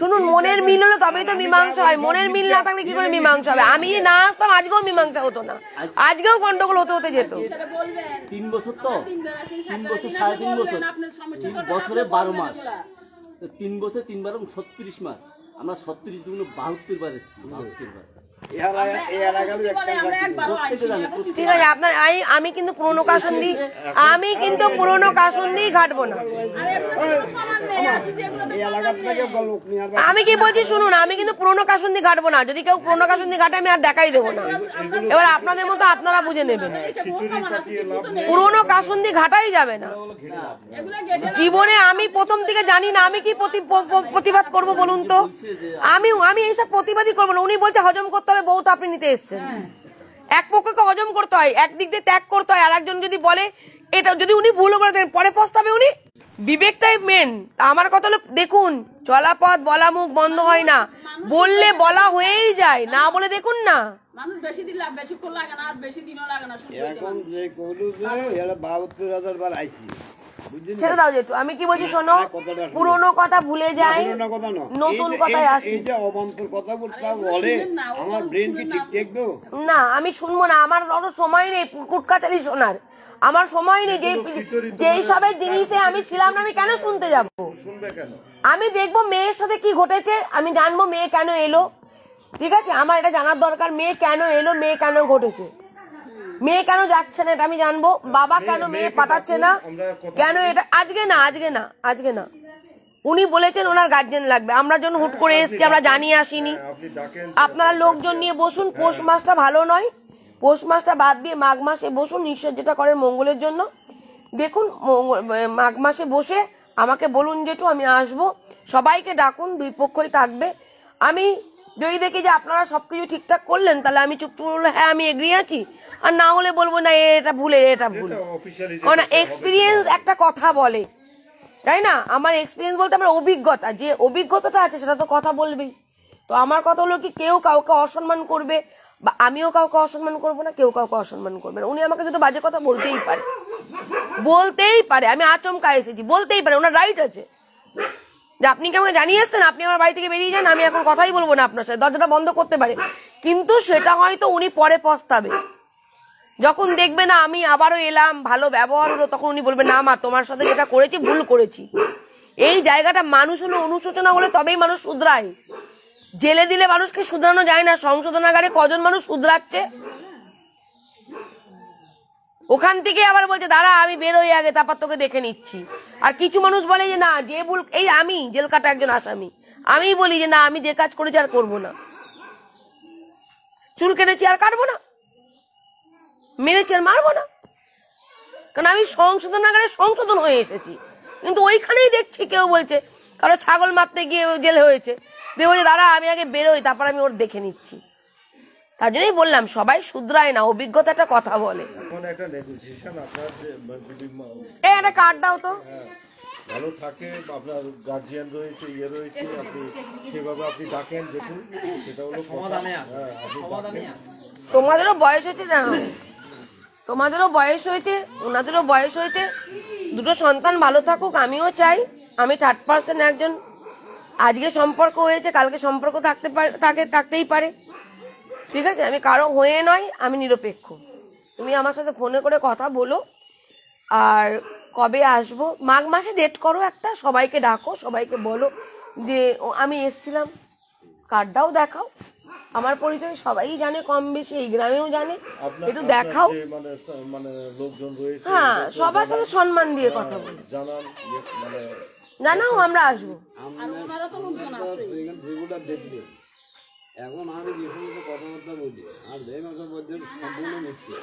শুনুন, মনের মিল হলো তবেই তো মীমাংসা হয়, মনের মিল না থাকলে কি করে মীমাংসা হবে? আমি যে না আসতাম আজকেও মীমাংসা হতো না, আজকেও গন্ডগোল হতে যেত। 3 বছর তো 3 বছর 3.5 বছর, 3 বছরে 12 মাস, 3 বছর 3 বার 36 মাস, আমরা 36 দুগুণ 72 বার এসেছি, 72 বার। ঠিক আছে আপনার, আমি কিন্তু পুরোনো কাসন্দি, ঘাটবো না। আমি কি বলছি শুনুন, আমি কিন্তু পুরোনো কাসন্দি ঘাটবো না। যদি কেউ পুরোনো কাসন্দি ঘাটে আমি আর দেখাই দেবো না। এবার আপনাদের মতো আপনারা বুঝে নেবেন, পুরোনো কাসন্দি ঘাটাই যাবে না জীবনে। আমি প্রথম থেকে জানি না আমি কি প্রতিবাদ করবো বলুন তো। আমি এইসব প্রতিবাদই করবো না। উনি বলছে হজম করতে হবে, বউ তো আপনি নিতে এসছেন। এক পক্ষকে হজম করতে হয়, একদিক দিয়ে ত্যাগ করতে হয়, আর একজন যদি বলে এটা, যদি উনি ভুলও করে দেন পরে পস্তাবে উনি। বিবেকটাই মেন। আমার কথা হলো, দেখুন চলাপথ বলা মুখ বন্ধ হয় না, বললে বলা হয়েই যায়, না বলে দেখুন না। মানুষ বেশি দিন বেশিক্ষণ লাগে না, আর বেশি দিনও লাগে না। এখন যে কইলো যে এরা 72,000 বার আইছি, ছেড়ে দাও জেঠু, আমি কি বলছি শোনো, পুরোনো কথা ভুলে যাই, পুরোনো কথা নয়, নতুন কথায় আসি। এই যে অবান্তর কথা বলতে বলে, আমার ব্রেন কি ঠিক দেখবো? না আমি শুনবো না, আমার অত সময় নেই কুটকাচালি শোনার, আমার সময় নেই। যেই সবের জিনিসে আমি ছিলাম না, আমি কেন শুনতে যাব? শুনবে কেন? আমি দেখবো মেয়ের সাথে কি ঘটেছে, আমি জানবো মেয়ে কেন এলো, ঠিক আছে? আমার এটা জানার দরকার, মেয়ে কেন এলো, মেয়ে কেন ঘটেছে, মেয়ে কেন যাচ্ছে না এটা আমি জানবো, বাবা কেন মেয়ে পাঠাচ্ছে না, কেন এটা আজকে না, আজকে না, আজকে না, উনি বলেছেন ওনার গার্জেন লাগবে, আমরা যখন হুট করে এসেছি, আমরা জানিয়ে আসিনি। আপনারা লোকজন নিয়ে বসুন, পৌষ মাসটা ভালো নয়, পৌষ মাসটা বাদ দিয়ে মাঘ মাসে বসুন, ঈশ্বর যেটা করেন মঙ্গলের জন্য। দেখুন মাঘ মাসে বসে আমাকে বলুন জেঠু, আমি আসবো, সবাইকে ডাকুন, দুই পক্ষই থাকবে। আমি যদি দেখি যে আপনারা সবকিছু ঠিকঠাক করলেন, তাহলে আমি চুপচাপ বলবো হ্যাঁ আমি এগ্রি আছি, আর না হলে বলবো না এটা ভুল, এটা ভুল। না, এক্সপিরিয়েন্স একটা কথা বলে, তাই না? আমার এক্সপিরিয়েন্স বলতে আমার অভিজ্ঞতা, যে অভিজ্ঞতাটা আছে সেটা তো কথা বলবেই। তো আমার কথা হলো কি, কেউ কাউকে অসম্মান করবে, বা আমিও কাউকে অসম্মান করবো না, কেউ কাউকে অসম্মান করবে না। উনি আমাকে দুটো বাজে কথা বলতেই পারে, বলতেই পারে, আমি আচমকা এসেছি, বলতেই পারে, ওনার রাইট আছে। যে আপনি কি আমাকে জানিয়ে এসছেন, আপনি আমার বাড়ি থেকে বেরিয়ে যান, আমি এখন কথাই বলবো না আপনার সাথে, দরজাটা বন্ধ করতে পারে। কিন্তু সেটা হয়তো উনি পরে পস্তাবে, যখন দেখবে না আমি আবারও এলাম, ভালো ব্যবহার হলো, তখন উনি বলবে না মা তোমার সাথে যেটা করেছি ভুল করেছি। এই জায়গাটা মানুষ হলো, অনুশোচনা হলে তবেই মানুষ শুধরায়। জেলে দিলে মানুষকে শুধরানো যায় না, সংশোধনাগারে কজন মানুষ শুধরাচ্ছে, ওখান থেকে আবার বলছে দাঁড়া আমি বেরোই আগে, তারপর তোকে দেখে নিচ্ছি। আর কিছু মানুষ বলে যে না যে ভুল, এই আমি জেল কাটা একজন আসামি, আমি বলি যে না আমি যে কাজ করেছি আর করবো না, চুল কেটেছি আর কাটবো না, মেরেছি আর মারবো না, কারণ আমি সংশোধনাগারে সংশোধন হয়ে এসেছি। কিন্তু ওইখানেই দেখছি কেউ বলছে কারো ছাগল মারতে গিয়ে জেল হয়েছে, দিয়ে বলছে দাঁড়া আমি আগে বেরোই, তারপর আমি ওর দেখে নিচ্ছি। তার জন্যই বললাম সবাই শুধরায় না, অভিজ্ঞতা একটা কথা বলে। এখন একটা নেগোসিয়েশন আপনার যে যদি এই একটা কার্ড দাও তো, ভালো থাকে, আপনার গার্জিয়ান রয়েছে, ইয়ে রয়েছে, আপনি সেভাবে আপনি ডাকেন যেটু, সেটা হলো সমাধানে। হ্যাঁ, আপনি ডাকেন। তোমাদেরও বয়স হয়েছে না, তোমাদেরও বয়স হয়েছে, ওনাদেরও বয়স হয়েছে, দুটো সন্তান ভালো থাকুক, আমিও চাই। আমি 3rd একজন, আজকে সম্পর্ক হয়েছে, কালকে সম্পর্ক থাকতেই পারে, ঠিক আছে? আমি কারো হয়ে নয়, আমি নিরপেক্ষ। তুমি আমার সাথে ফোনে করে কথা বলো, আর কবে আসবো মাঘ মাসে ডেট করো একটা, সবাইকে ডাকো, সবাইকে বলো যে আমি এসছিলাম, কার্ডটাও দেখাও, আমার পরিচয় সবাই জানে কম বেশি, এই গ্রামেও জানে, একটু দেখাও, মানে লোকজন রয়েছে, হ্যাঁ সবার সাথে সম্মান দিয়ে কথা বলো, জানান, মানে জানাও, আমরা আসবো। এখন আমি যে সমস্ত কথাবার্তা বলি আর যে কথা বলছি সম্পূর্ণ মিথ্যে।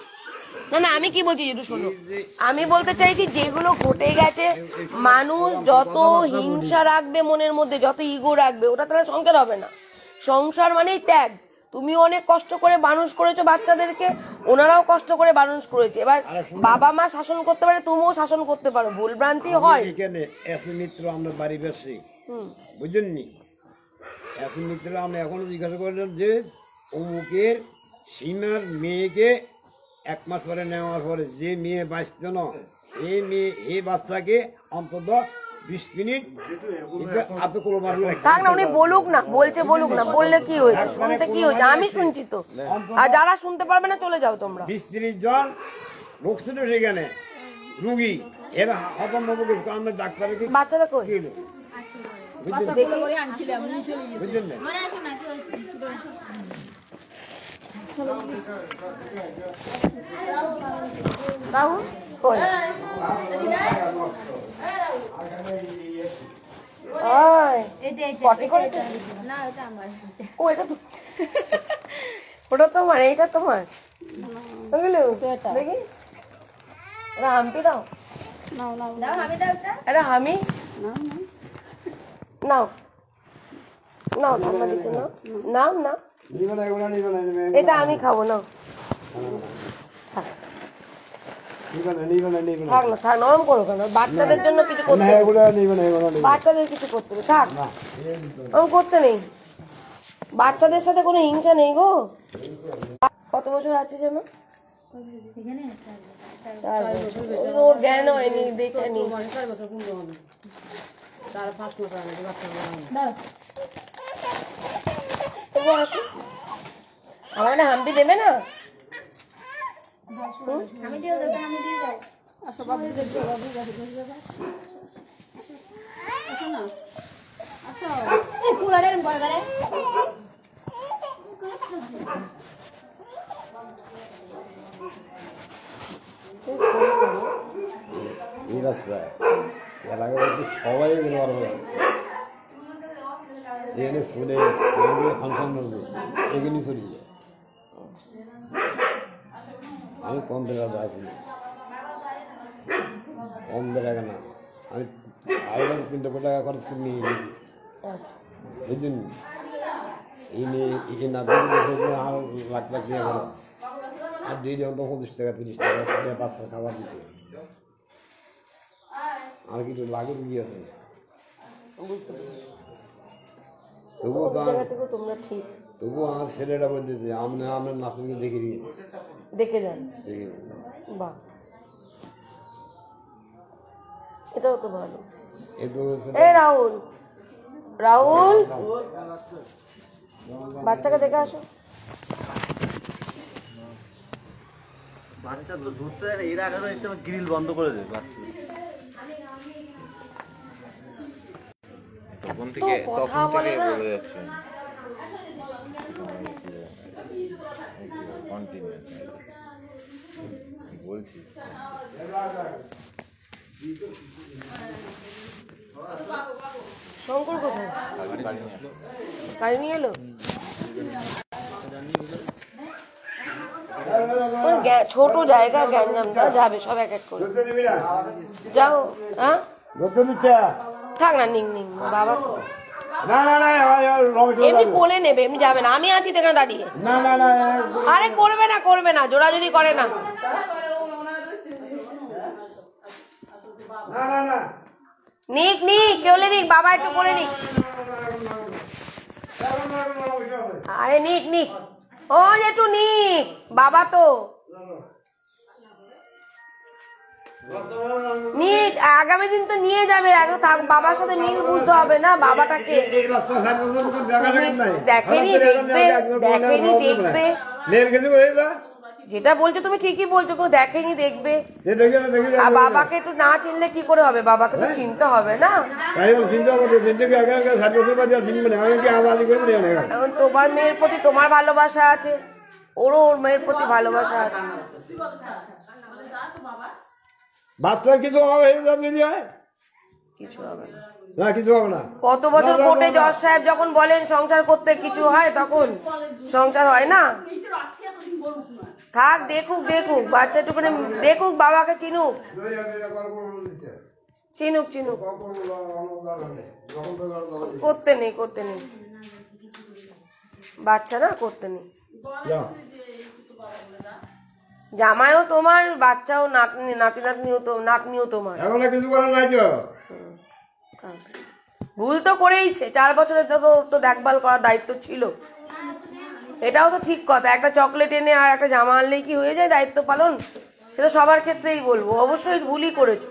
না না আমি কি বলছি একটু শোনো, আমি বলতে চাইছি যেগুলো ঘটে গেছে, মানুষ যত হিংসা রাখবে মনের মধ্যে, যত ইগো রাখবে, ওটা তাহলে সংসার হবে না। সংসার মানেই ত্যাগ। তুমি অনেক কষ্ট করে মানুষ করেছো বাচ্চাদেরকে, ওনারাও কষ্ট করে মানুষ করেছে। এবার বাবা মা শাসন করতে পারে, তুমিও শাসন করতে পারো, ভুল ভ্রান্তি হয়। এখানে এসি মিত্র আমরা বাড়ি বেশি বুঝলেননি, এসি মিত্র আমরা এখনো জিজ্ঞাসা করলাম যে অমুকের সীমার মেয়েকে 1 মাস পরে নেওয়ার পরে যে মেয়ে বাঁচত না, এই মেয়ে এই বাচ্চাকে অন্তত 20 মিনিট থাক না, উনি বলুক না, বলছে বলুক না, বললে কি হয়েছে, শুনতে কি হয়েছে, আমি শুনছি তো। আর যারা শুনতে পারবে না চলে যাও তোমরা। 20-30 জন লোক ছিল সেখানে, রুগী, এরা হতম্ব আমরা ডাক্তার বাচ্চারা কই বুঝলেন না? রাহুল কই? ওটা তোমার, এইটা তোমার, দেখি এটা হাম্পি দাও, এটা হামি নাও, নাও ঠান্ডা দিচ্ছে, নাও না, এটা আমি খাবো, নাও থাক না, থাক, নরম করো কেন, বাচ্চাদের জন্য কিছু করতে, বাচ্চাদের কিছু করতে হবে, থাক, আমি করতে নেই, বাচ্চাদের সাথে কোনো হিংসা নেই গো। কত বছর আছে যেন? 4 বছর ওর জ্ঞান হয়নি দেখেনি আমার না হাম্পি দেবে না আমি দিয়ে যাবো পুরাটা এরকম করে দাঁড়ায় এই রাস্তা এলাকা বলতে সবাই এগুলো পারবে এখানে শুনে ফাংশন করবে এগুলি চলি আমি কম টাকা আছি কম টাকা না আমি 2.5 টাকা খরচ করে নিয়ে গিয়েছি এই জন্য এই নিয়ে এই না আর লাখ লাখ টাকা খরচ আর ডেলি অন্ত 25 টাকা 30 টাকা 5 টাকা খাবার দিতে আর কিছু লাগে গিয়েছে তবুও আমার ছেলেটা বলতেছে আপনার নাতনিকে দেখে যান বাহ এটাও তো ভালো এই রাহুল রাহুল বাচ্চাকে দেখে আসো বাচ্চা তো ধরতে যায় না এরা আগে এসে গ্রিল বন্ধ করে দেবে বাচ্চা তখন থেকে বলে যাচ্ছে বলছি শঙ্কর কোথায় গাড়ি নিয়ে এলো ছোট জায়গা গ্যাঞ্জাম যাবে সব এক এক করে যাও হ্যাঁ থাক না নিং নিং বাবা তো এমনি কোলে নেবে এমনি যাবে না আমি আছি এখানে দাঁড়িয়ে আরে করবে না জোড়া যদি করে না নিক কেউলে নিক বাবা একটু করে নিক আরে নিক ও একটু নিক বাবা তো নিয়ে আগামী দিন তো নিয়ে যাবে আগে থাক বাবার সাথে মিল বুঝতে হবে না বাবাটাকে দেখেনি দেখবে যেটা বলছো তুমি ঠিকই বলছো কেউ দেখেনি দেখবে আর বাবাকে একটু না চিনলে কি করে হবে বাবাকে তো চিনতে হবে না তোমার মেয়ের প্রতি তোমার ভালোবাসা আছে ওরও ওর মেয়ের প্রতি ভালোবাসা আছে বাচ্চার কিছু হবে কিছু হবে না কিছু হবে না কত বছর কোর্টে জজ সাহেব যখন বলেন সংসার করতে কিছু হয় তখন সংসার হয় না থাক দেখুক বাচ্চা টুকুনে দেখুক বাবাকে চিনুক করতে নেই বাচ্চা না করতে নেই জামাইও তোমার বাচ্চাও নাতনিও তোমার ভুল তো করেইছে 4 বছরের তো দেখভাল করার দায়িত্ব ছিল এটাও তো ঠিক কথা একটা চকলেট এনে আর একটা জামা আনলেই কি হয়ে যায় দায়িত্ব পালন সেটা সবার ক্ষেত্রেই বলবো অবশ্যই ভুলই করেছে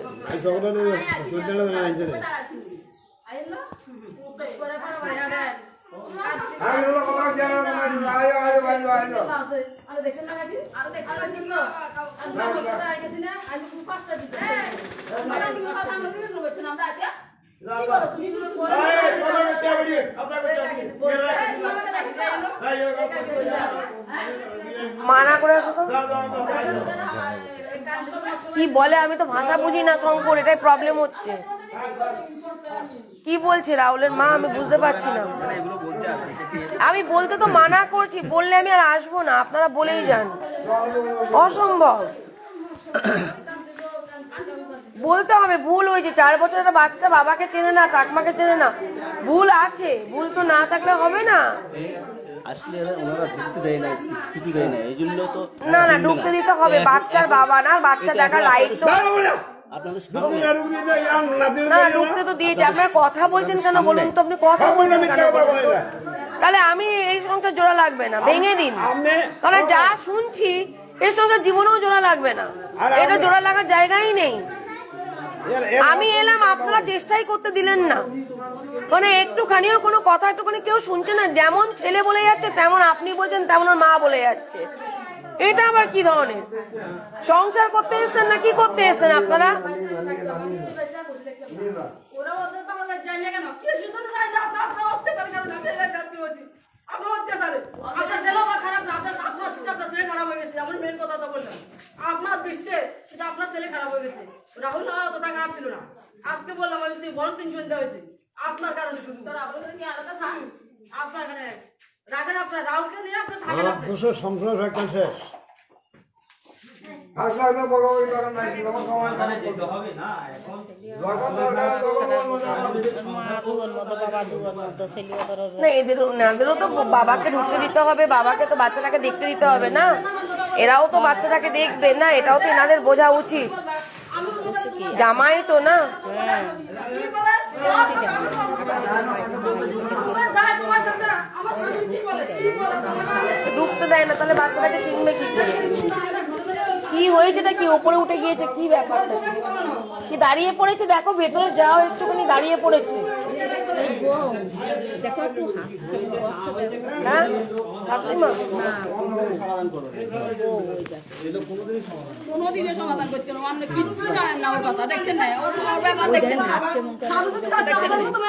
মানা করে আসো তো কি বলে আমি তো ভাষা বুঝি না শঙ্কর এটাই প্রবলেম হচ্ছে কি বলছে রাহুলের মা আমি বুঝতে পারছি না আমি বলতে তো মানা করছি বললে আমি আর আসবো না আপনারা বলেই যান অসম্ভব বলতে হবে ভুল হয়েছে 4 বছর একটা বাচ্চা বাবাকে চেনে না কাকমাকে চেনে না ভুল আছে ভুল তো না থাকলে হবে না আসলে ওনারা ঢুকতে দেয় না স্কুটি দেয় না এই জন্য তো না ঢুকতে দিতে হবে বাচ্চার বাবা না বাচ্চা দেখার রাইট তো না ঢুকতে তো দিয়েছে আপনারা কথা বলছেন কেন বলুন তো আপনি কথা বলছেন কেন তাহলে আমি এই সংসার জোড়া লাগবে না ভেঙে দিন কারণ যা শুনছি এর সঙ্গে জীবনেও জোড়া লাগবে না, এটা জোড়া লাগার জায়গাই নেই। আমি এলাম, আপনারা চেষ্টাই করতে দিলেন না, মানে একটুখানিও কোনো কথা একটুখানি কেউ শুনছে না। যেমন ছেলে বলে যাচ্ছে তেমন আপনি বলছেন, তেমন মা বলে যাচ্ছে। এটা আবার কি ধরনের সংসার করতে এসছেন না কি করতে এসছেন আপনারা? আপনার দৃষ্টি আপনার ছেলে খারাপ হয়ে গেছে। রাহুল অতটা খারাপ ছিল না, আজকে বললাম বড় 300 দেওয়া হয়েছে আপনার কারণে শুধু। তার আপনার কি আলাদা থাক, আপনার এখানে রাখেন, আপনার রাহুলকে নিয়ে আপনার থাকেন। সংসার একটা শেষ। না এদেরও তো বাবাকে ঢুকতে দিতে হবে, বাবাকে তো বাচ্চাটাকে দেখতে দিতে হবে না, এরাও তো বাচ্চাটাকে দেখবে না, এটাও তো এনাদের বোঝা উচিত। জামাই তো না, ঢুকতে দেয় না, তাহলে বাচ্চাটাকে চিনবে কি করে? কি হয়েছেটা কি? ওপরে উঠে গিয়েছে, কি ব্যাপারটা কি? দাঁড়িয়ে পড়েছে, দেখো ভেতরে যাও, একটুখানি দাঁড়িয়ে পড়েছে। হ্যাঁ কোনোদিনের সমাধান করতে পারবো, আপনি কিচ্ছু জানেন না ওর কথা, দেখছেন না ওর ব্যাপার, দেখছেন না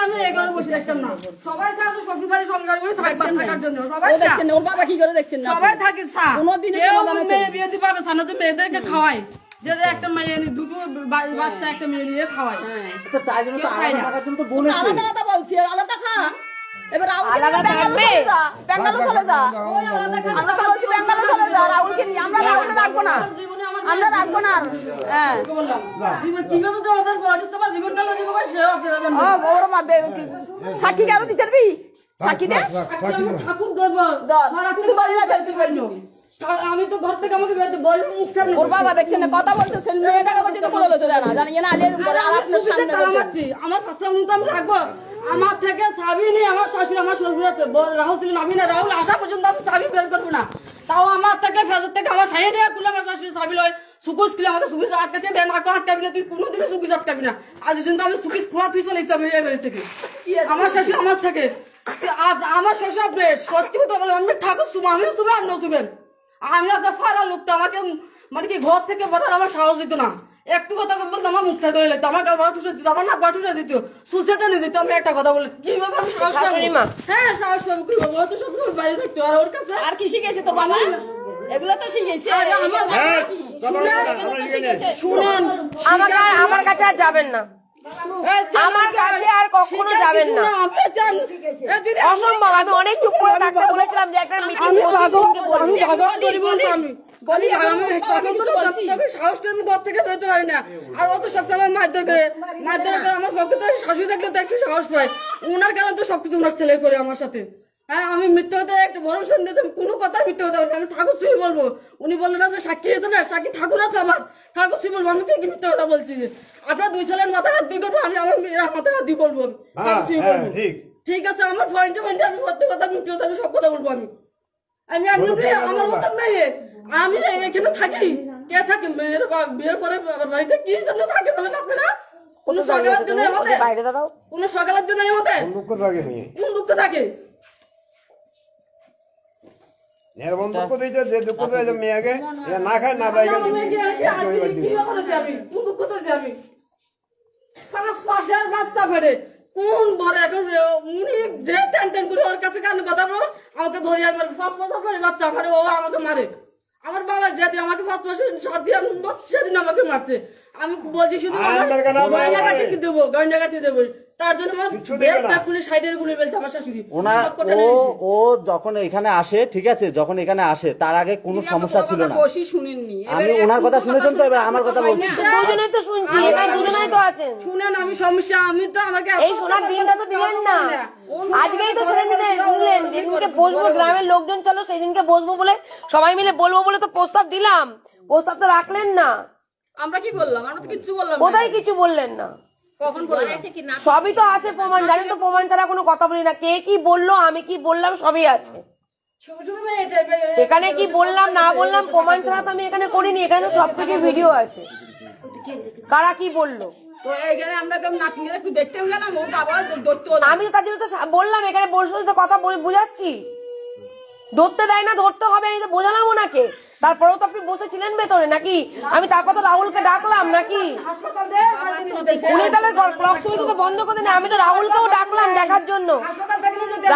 আমি এগারো বসে দেখতাম না, সবাই থাকে শ্বশুর বাড়ি সংসার করে থাকার জন্য, সবাই দেখছেন ওর বাবা কি করে দেখছেন না, সবাই থাকে কোনোদিনের মেয়ে বিয়ে দিতে পারবে না, তো মেয়েদেরকে খাওয়ায়, যে একটা মেয়ে দুটো বাচ্চা একটা মেয়ে নিয়ে খাওয়ায়, তাই জন্য তো আলাদা জন্য তো বলেছে, আলাদা বলছি আলাদা খা। এবার আলাদা থাকবে, বেঙ্গালুরু চলে যা, আমরা তো বলছি বেঙ্গালুরু চলে যা, রাহুলকে নিয়ে আমরা রাহুলকে রাখবো না, আমরা রাখবো না। হ্যাঁ কিভাবে তো ওদের বয়স তোমার জীবনটা জীবন সে আপনারা জানেন। ওর মা সাক্ষী কেন দিতে পারবি? সাক্ষী দে, ঠাকুর ধরবো তুই বাড়ি না যেতে পারিনি, আমি তো ঘর থেকে আমাকে বল মুখ সামনে ওর বাবা দেখছেন না কথা বলতেছেন, মেয়েটাকে বলতে তো বলে দেয় না জানি না আলিয়ার পরে আর আপনার সামনে আমার পাঁচটা মুখ আমি রাখবো, আমার থেকে চাবি নেই, আমার শাশুড়ি আমার শ্বশুর আছে, রাহুল ছিল নামি না, রাহুল আসা পর্যন্ত আমি চাবি বের করবো না, তাও আমার থেকে ফেসর থেকে আমার সাইড খুলে আমার শাশুড়ি চাবি লয়, সুকুশ খুলে আমাকে সুকুশ আটকাতে দেন, আটকাবি না তুই, কোনোদিনও সুকুশ আটকাবি না, আজ কিন্তু আমি সুকুশ খোলা তুই চলে যাবি এই বাড়ি থেকে, আমার শাশুড়ি আমার থেকে, আমার শ্বশুর বেশ সত্যি কথা বলে, আমি ঠাকুর শুভা, আমিও শুভে আর নসুবেন, আমি আপনার ফাড়া লোক তো, আমাকে মানে কি ঘর থেকে বেরোর আমার সাহস দিত না, একটু কথা বলতো আমার মুখটা ধরে লাগতো, আমার গাল বাড়া টুসে দিত, আমার নাক বাটুসে দিত, সুলসেটা নিয়ে দিত, আমি একটা কথা বলে কিভাবে আমি সাহস পাবো? হ্যাঁ সাহস পাবো কিভাবে? ও তো সবসময় বাইরে থাকতো, আর ওর কাছে আর কি শিখেছে তোর বাবা? এগুলো তো শিখেছে, শুনেন আমার কাছে আর যাবেন না, আমার কাছে আর কখনো যাবেন না, অসম্ভব। আমি অনেক চুপ করে থাকতে বলেছিলাম যে একটা মিটিং ঘর থেকে বেরোতে পারি না, আর ও তো সবসময় মারধর করে আমার পক্ষে তো শাশুড়ি থাকলে তো একটু সাহস পায়, ওনার কারণে তো সবকিছু ওনার ছেলে করে আমার সাথে। হ্যাঁ আমি মিথ্যা কথা একটু ভরসা দিতে কোনো কথা মিথ্যা কথা বলবো, আমি ঠাকুর শুয়ে বলবো, উনি বললেন না যে সাক্ষী আছে না, সাক্ষী ঠাকুর আছে আমার, ঠাকুর শুয়ে বলবো, আমি কি মিথ্যা কথা বলছি? আপনার দুই ছেলের মাথা হাত দিয়ে করবো, আমি আমার মেয়ের মাথা হাত দিয়ে বলবো, ঠাকুর শুয়ে বলবো, ঠিক আছে? আমার পয়েন্টে আমি সত্যি কথা মিথ্যা কথা আমি সব কথা বলবো, আমি আমার মতন মেয়ে, আমি এখানে থাকি, কে থাকে মেয়ের বিয়ের পরে বাড়িতে কি জন্য থাকে বলেন আপনারা? কোন সকালের জন্য আমাদের, কোন সকালের জন্য আমাদের কোন দুঃখ থাকে? দুঃখ দিয়েছে যে দুঃখ দিয়েছে মেয়েকে না খায় না দেয়, আমি 5 মাসের বাচ্চা ফেরে কোন বড় এখন উনি যে টেন করে ওর কাছে কেন কথা বলো, আমাকে ধরে 5 মাসের পরে বাচ্চা মারে, ও আমাকে মারে, আমার বাবা যেদিন আমাকে 5 মাসে সাত দিয়ে সেদিন আমাকে মারছে, আমি বলছি শুধু গয়না কাটি দেবো, গয়না কাটি দেবো, তার জন্য আমার খুলে সাইডের গুলি ফেলছে আমার শাশুড়ি। ও যখন এখানে আসে, ঠিক আছে, যখন এখানে আসে তার আগে কোনো সমস্যা ছিল না, আমি ওনার কথা শুনেছেন তো, এবার আমার কথা বলছি, দুজনেই তো শুনছি, এবার দুজনেই তো আছেন, শুনেন আমি সমস্যা, আমি তো আমাকে এই শোনার দিনটা তো দিলেন না, আজকেই তো ছেড়ে দিলেন, যেদিনকে বসবো গ্রামের লোকজন চলো সেদিনকে বসবো বলে সবাই মিলে বলবো বলে তো প্রস্তাব দিলাম, প্রস্তাব তো রাখলেন না, আমরা কি বললাম? আমরা তো কিছু বললাম, কোথায় কিছু বললেন না, কখন সবই তো আছে প্রমাণ, জানেন তো প্রমাণ ছাড়া কোনো কথা বলি না, কে কি বললো আমি কি বললাম সবই আছে। এখানে কি বললাম না বললাম প্রমাণ ছাড়া তো আমি এখানে করিনি, এখানে তো সবকিছু ভিডিও আছে কারা কি বললো। আমি তো তার জন্য তো বললাম এখানে বসে তো কথা বুঝাচ্ছি, ধরতে দেয় না ধরতে হবে এই তো বোঝালাম ওনাকে, তারপরেও তো আপনি বসেছিলেন ভেতরে নাকি, আমি তারপর তো রাহুলকে ডাকলাম নাকি, উনি তাহলে ক্লক সুইচ তো বন্ধ করে দেন, আমি তো রাহুলকেও ডাকলাম দেখার জন্য,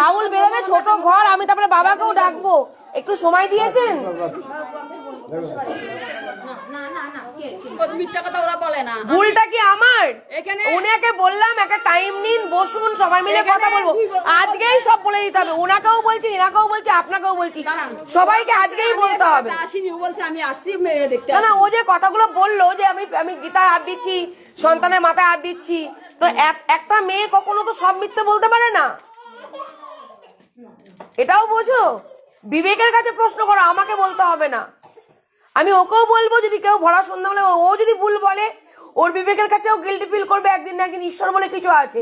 রাহুল বেরোবে ছোট ঘর, আমি তারপরে বাবাকেও ডাকবো, একটু সময় দিয়েছেন। ভুলটা কি আমার? উনাকে বললাম একটা টাইম নিন, বসুন, সবাই মিলে কথা বলবো, আজকেই সব বলে দিতে হবে, ওনাকেও বলছি, এনাকেও বলছি, আপনাকেও বলছি, সবাইকে আজকেই বলতে হবে। না ও যে কথাগুলো বললো যে আমি গীতায় হাত দিচ্ছি, সন্তানের মাথায় হাত দিচ্ছি, তো একটা মেয়ে কখনো তো সব মিথ্যে বলতে পারে না, এটাও বোঝো। বিবেকের কাছে প্রশ্ন করো, আমাকে বলতে হবে না, আমি ওকেও বলবো যদি কেউ ভরা সন্ধ্যা বলে, ও যদি ভুল বলে ওর বিবেকের কাছেও গিল্টি ফিল করবে, একদিন না একদিন ঈশ্বর বলে কিছু আছে।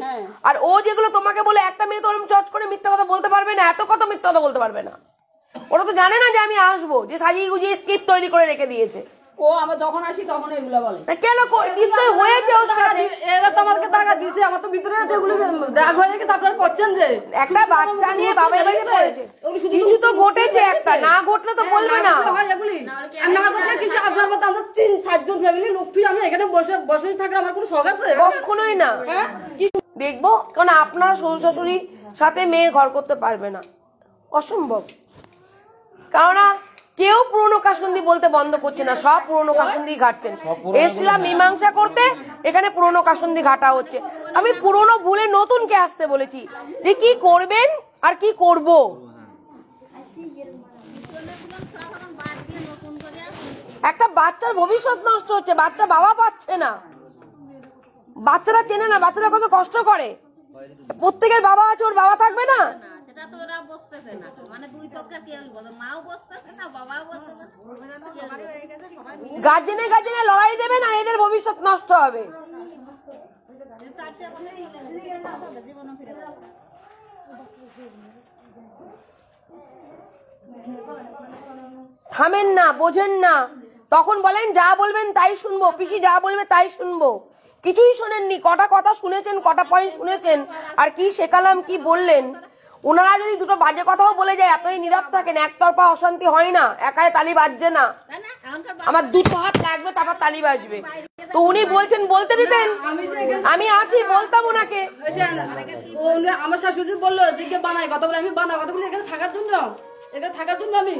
আর ও যেগুলো তোমাকে বলে, একটা মেয়ে তো ওরকম চট করে মিথ্যা কথা বলতে পারবে না, এত কথা মিথ্যা কথা বলতে পারবে না, ওরা তো জানে না যে আমি আসবো, যে সাজিয়ে গুজিয়ে স্ক্রিপ্ট তৈরি করে রেখে দিয়েছে। ও আমরা যখন আসি তখন এগুলো বলে কেন নিশ্চয়ই হয়েছে ওর সাথে, এরা তো আমাকে টাকা দিয়েছে, আমার তো ভিতরে এগুলো দাগ হয়ে গেছে, আপনারা করছেন যে একটা বাচ্চা নিয়ে বাবার বাড়িতে পড়েছে, কিছু তো ঘটেছে, একটা না ঘটলে তো বলবে না, না ঘটলে কিছু আপনার মতো আমরা 3-4 জন ফ্যামিলি লোক, তুই আমি এখানে বসে থাকলে আমার কোনো শখ আছে? কখনোই না। দেখবো কারণ আপনারা শ্বশুর শাশুড়ির সাথে মেয়ে ঘর করতে পারবে না, অসম্ভব, কারণ কেউ পুরনো কাসুন্দি বলতে বন্ধ করছে না, সব পুরনো কাসুন্দি ঘাটছেন, এসছিলাম মীমাংসা করতে, এখানে পুরনো কাসুন্দি ঘাটা হচ্ছে। আমি পুরনো ভুলে নতুনকে আসতে বলেছি যে কি করবেন আর কি করব। একটা বাচ্চার ভবিষ্যৎ নষ্ট হচ্ছে, বাচ্চা বাবা পাচ্ছে না, বাচ্চারা চেনে না, বাচ্চারা কত কষ্ট করে, প্রত্যেকের বাবা আছে, ওর বাবা থাকবে না, সেটা তো ওরা বসতেছে না, মানে দুই পক্ষের কেউই বলে, মাও বসতেছে না, বাবাও বসতেছে না, গার্জেনে লড়াই দেবে না, এদের ভবিষ্যৎ নষ্ট হবে। থামেন না, বোঝেন না, তখন বলেন যা বলবেন তাই শুনবো, পিসি যা বলবে তাই শুনবো, কিছুই শোনেননি, কটা কথা শুনেছেন, কটা পয়েন্ট শুনেছেন, আর কি শেখালাম কি বললেন। ওনারা যদি দুটো বাজে কথাও বলে যায়, এতই নীরব থাকেন, একতরফা অশান্তি হয় না, একাই তালি বাজছে না, আমার দুটো হাত লাগবে তারপর তালি বাজবে, তো উনি বলছেন বলতে দিতেন, আমি আছি বলতাম ওনাকে। আমার শাশুড়ি বললো যে বানাই কথা বলে, আমি বানাই কথা বলে এখানে থাকার জন্য আমি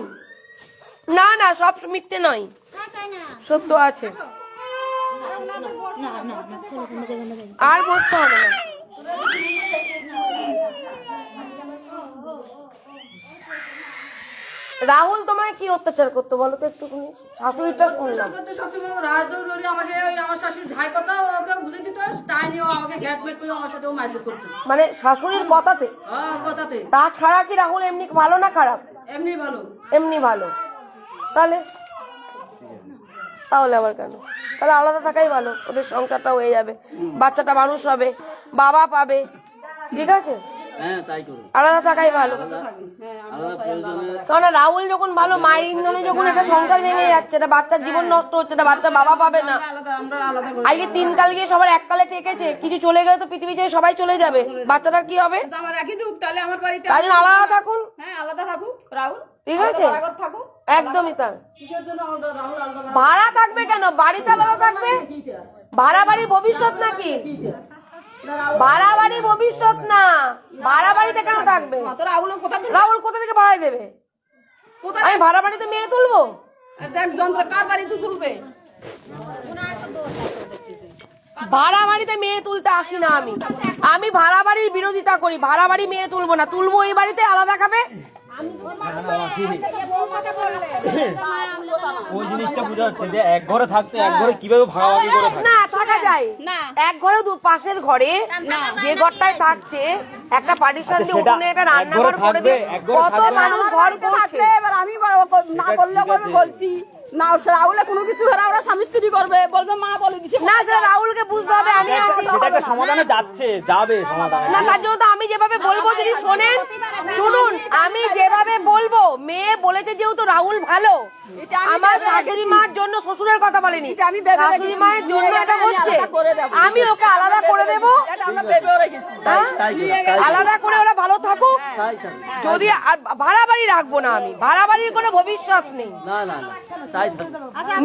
না না সব মিথ্যে নয়, সত্য আছে, আর বসতে হবে না। রাহুল তোমায় কি অত্যাচার করতো বলো তো একটুখানি, শাশুড়িটা শুনলাম আমার শাশুড়ি ঝাই কথা ওকে বুঝে দিত, তাই নিয়ে আমাকে গ্যাটমেট করে আমার সাথে মারপিট করতো, মানে শাশুড়ির কথাতে, কথাতে। তাছাড়া কি রাহুল এমনি ভালো না খারাপ? এমনি ভালো, এমনি ভালো, তাহলে আবার কেন, তাহলে আলাদা থাকাই ভালো, ওদের সংসারটা হয়ে যাবে, বাচ্চাটা মানুষ হবে, বাবা পাবে, ঠিক আছে, আলাদা থাকাই ভালো। কারণ রাহুল যখন ভালো, মায়ের ইন্ধনে যখন একটা সংসার ভেঙে যাচ্ছে, এটা বাচ্চার জীবন নষ্ট হচ্ছে, এটা বাচ্চা বাবা পাবে না, আগে 3 কাল গিয়ে সবার এক কালে ঠেকেছে, কিছু চলে গেলে তো পৃথিবী ছেড়ে সবাই চলে যাবে, বাচ্চাটার কি হবে? তাই জন্য আলাদা থাকুন, আলাদা থাকুক রাহুল, ঠিক আছে, একদমই তাই। ভাড়া থাকবে কেন, বাড়িতে আলাদা থাকবে, ভাড়া বাড়ির ভবিষ্যৎ নাকি, ভাড়া বাড়ি ভবিষ্যৎ না, ভাড়া বাড়িতে কেন থাকবে? রাহুল কোথা থেকে ভাড়া দেবে? আমি ভাড়া বাড়িতে মেয়ে তুলবো? ভাড়া বাড়িতে মেয়ে তুলতে আসি না আমি, আমি ভাড়া বাড়ির বিরোধিতা করি, ভাড়া বাড়ি মেয়ে তুলবো না, তুলবো এই বাড়িতে আলাদা খাবে। ওই জিনিসটা বোঝা যাচ্ছে যে এক ঘরে থাকতে এক ঘরে কিভাবে ভাগাভাগি করে না থাকা যায়, এক ঘরে পাশের ঘরে যে ঘরটায় থাকছে একটা পার্টিশন দিয়ে উঠোনে একটা রান্নাঘর করে দিয়ে কত মানুষ ঘর করছে, এবার আমি না করলে বলছি না, রাহুলে কোনো কিছু ওরা স্বামী স্ত্রী করবে, বলবে মা বলে দিছে না, সেটা রাহুলকে বুঝতে হবে, আমি আছি, সেটা একটা সমাধানে যাবে সমাধানে না, তার জন্য তো আমি যেভাবে বলবো যদি শোনেন, শুনুন, আমি যেভাবে বলবো, মেয়ে বলেছে যেহেতু রাহুল ভালো, আমার শাশুড়ি মার জন্য শ্বশুরের কথা বলেনি, শাশুড়ি মায়ের জন্য এটা হচ্ছে, আমি ওকে আলাদা করে দেবো, আলাদা করে ওরা ভালো থাকুক। যদি ভাড়া বাড়ি রাখবো না, আমি ভাড়া বাড়ির কোনো ভবিষ্যৎ নেই।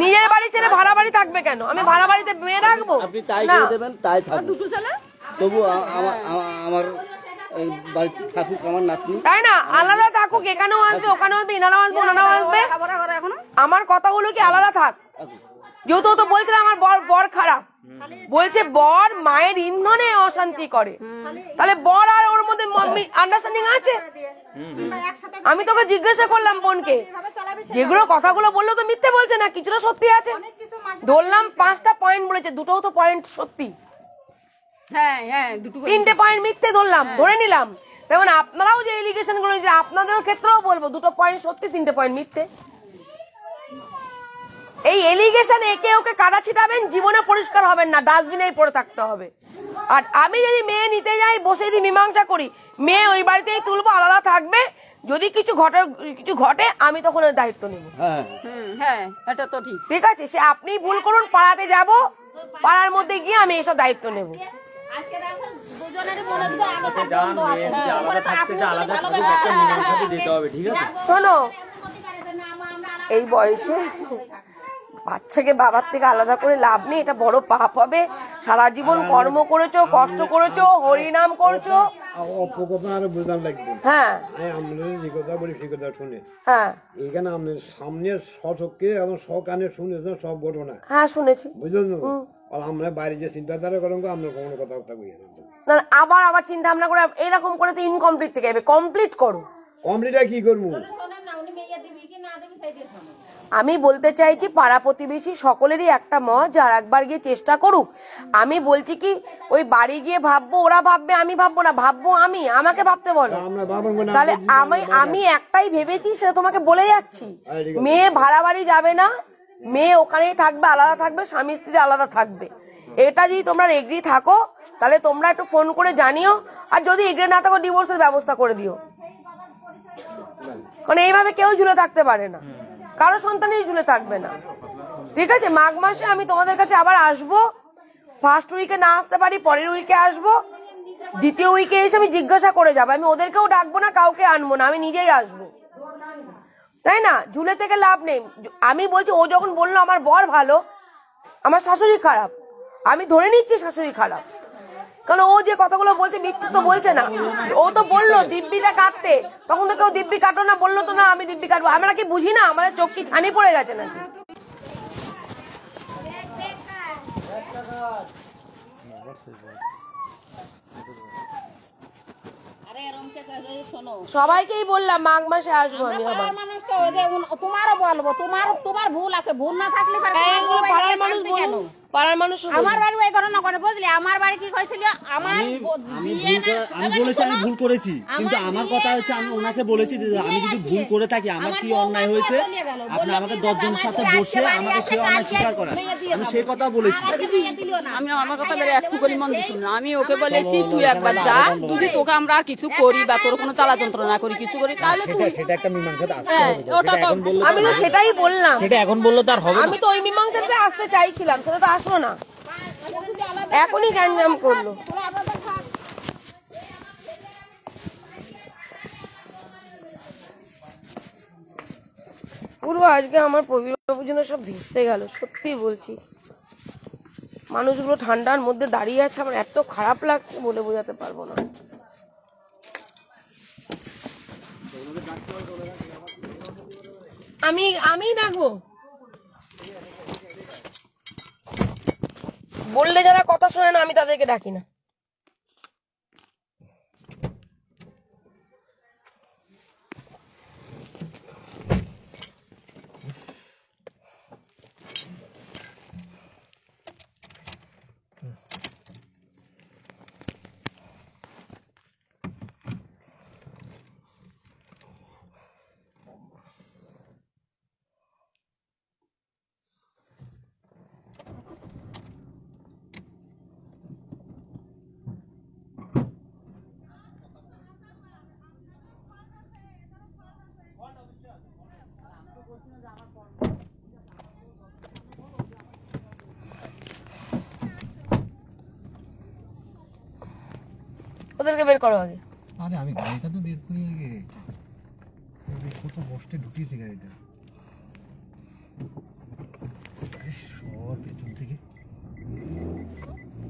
নিজের বাড়ি ছেড়ে ভাড়া বাড়ি থাকবে কেন? আমি ভাড়া বাড়িতে মেয়ে রাখবো? আপনি তাই করে দেবেন, তাই থাকবে। তবু আমার বাড়িতে থাকুক আমার নাতনি, তাই না? আলাদা থাকুক, এখানেও আসবে, ওখানেও আসবে, ইনারাও আসবে, ওনারাও আসবে। আমার কথা হলো কি আলাদা থাক। যেহেতু তো বলছে আমার বর খারাপ, বলছে বর মায়ের ইন্ধনে অশান্তি করে, তাহলে বর আর ওর মধ্যে আন্ডারস্ট্যান্ডিং আছে? আমি তোকে জিজ্ঞাসা করলাম বোনকে, যেগুলো কথাগুলো বললো তো মিথ্যে বলছে না, কিছুটা সত্যি আছে। ধরলাম 5টা পয়েন্ট বলেছে, দুটোও তো পয়েন্ট সত্যি, 3টে পয়েন্ট মিথ্যে ধরলাম, ধরে নিলাম। যেমন আপনারাও যে এলিগেশন গুলো, আপনাদের ক্ষেত্রেও বলবো 2টো পয়েন্ট সত্যি, 3টে পয়েন্ট মিথ্যে। এই এলিগেশন একে ওকে কাদা ছিটাবেন, জীবনে পরিষ্কার হবেন না, ডাস্টবিনেই পড়ে থাকতে হবে। আর আমি যদি মেয়ে নিতে যাই, বসে যদি মীমাংসা করি, মেয়ে ওই বাড়িতেই তুলবো, আলাদা থাকবে। যদি কিছু ঘটে আমি তখন এর দায়িত্ব নেব। এটা তো ঠিক। ঠিক আছে, সে আপনি ভুল করুন, পাড়াতে যাব, পাড়ার মধ্যে গিয়ে আমি এসব দায়িত্ব নেব। শোনো, এই বয়সে বাচ্চাকে বাবার থেকে আলাদা করে লাভ নেই, এটা বড় পাপ হবে। সারা জীবন কর্ম করেছো, কষ্ট করেছো, হরিনাম করছো। আরো বোঝান লাগবে। হ্যাঁ, আমরা যে কথা বলি সে কথা শুনে, হ্যাঁ, এখানে আপনার সামনে সচক্ষে এবং সকানে শুনেছেন সব ঘটনা। হ্যাঁ শুনেছি, বুঝলেন? আর আমরা বাইরে যে চিন্তাধারা করেন, আমরা কোনো কথাবার্তা বলি না। আবার চিন্তা ভাবনা করে এরকম করে তো ইনকমপ্লিট থেকে যাবে। কমপ্লিট করো। কমপ্লিটটা কি করবো? আমি বলতে চাইছি পাড়া প্রতিবেশী সকলেরই একটা মত, যার একবার গিয়ে চেষ্টা করুক। আমি বলছি কি, ওই বাড়ি গিয়ে ভাববো, ওরা ভাববে, আমি ভাববো না, ভাববো আমি, আমাকে ভাবতে বলো। তাহলে আমি একটাই ভেবেছি, সেটা তোমাকে বলে যাচ্ছি। মেয়ে ভাড়া বাড়ি যাবে না, মেয়ে ওখানেই থাকবে, আলাদা থাকবে, স্বামী স্ত্রী আলাদা থাকবে। এটা যদি তোমরা এগ্রি থাকো, তাহলে তোমরা একটু ফোন করে জানিও। আর যদি এগ্রি না থাকো, ডিভোর্সের ব্যবস্থা করে দিও। কারণ এইভাবে কেউ ঝুলে থাকতে পারে না, কারো সন্তানই ঝুলে থাকবে না। ঠিক আছে, মাঘ মাসে আমি তোমাদের কাছে আবার আসবো। ফার্স্ট উইকে না আসতে পারি, পরের উইকে আসবো। দ্বিতীয় উইকে এসে আমি জিজ্ঞাসা করে যাবো। আমি ওদেরকেও ডাকবো না, কাউকে আনবো না, আমি নিজেই আসবো। তাই না? ঝুলে থেকে লাভ নেই। আমি বলছি, ও যখন বললো আমার বর ভালো, আমার শাশুড়ি খারাপ, আমি ধরে নিচ্ছি শাশুড়ি খারাপ। কারণ ও যে কথাগুলো বলছে মিথ্যে তো বলছে না। ও তো বললো দিব্যিটা কাটতে, তখন তো কেউ দিব্যি কাটো না বললো তো না, আমি দিব্যি কাটবো। আমরা কি বুঝি না? আমাদের চোখ কি ছানি পড়ে গেছে নাকি? সবাইকেই বললাম মাঘ মাসে আসবো আমি। মানুষ তো তোমারও বলবো, তোমার ভুল আছে, ভুল না থাকলে পাড়ার মানুষ বলুন, পাড়ার মানুষ। আমার বাড়ি এই ঘটনা করে, বুঝলি? আমার বাড়ি কি হয়েছিল, আমি বলেছি আমি ভুল করেছি, কিন্তু আমার কথা হচ্ছে আমি ওনাকে বলেছি যে আমি যদি ভুল করে থাকি, আমার কি অন্যায় হয়েছে, আপনি আমাকে 10 জনের সাথে বসে আমাকে সেই অন্যায় স্বীকার করেন, আমি সেই কথা বলেছি। আমি আমার কথা বেড়ে একটু করে মন দিস না। আমি ওকে বলেছি তুই একবার যা, যদি তোকে আমরা কিছু করি বা তোর কোনো চালা যন্ত্রণা করি, কিছু করি, তাহলে সেটা একটা মীমাংসাতে আসতে হবে। আমি তো সেটাই বললাম, সেটা এখন বললো তার হবে। আমি তো ওই মীমাংসাতে আসতে চাইছিলাম, সেটা তো আসলো না, এখনই গ্যাঞ্জাম করলো। পুরো আজকে আমার পবিত্র পুজো সব ভিজতে গেল, সত্যি বলছি। মানুষগুলো ঠান্ডার মধ্যে দাঁড়িয়ে আছে, আমার এত খারাপ লাগছে বলে বোঝাতে পারবো না। আমি ডাকবো, বললে যারা কথা শোনে না আমি তাদেরকে ডাকি না। ওদেরকে বের করো আগে। আরে আমি গাড়িটা তো বের করি আগে, কত কষ্টে ঢুকিয়েছি গাড়িটা। সর পেছন থেকে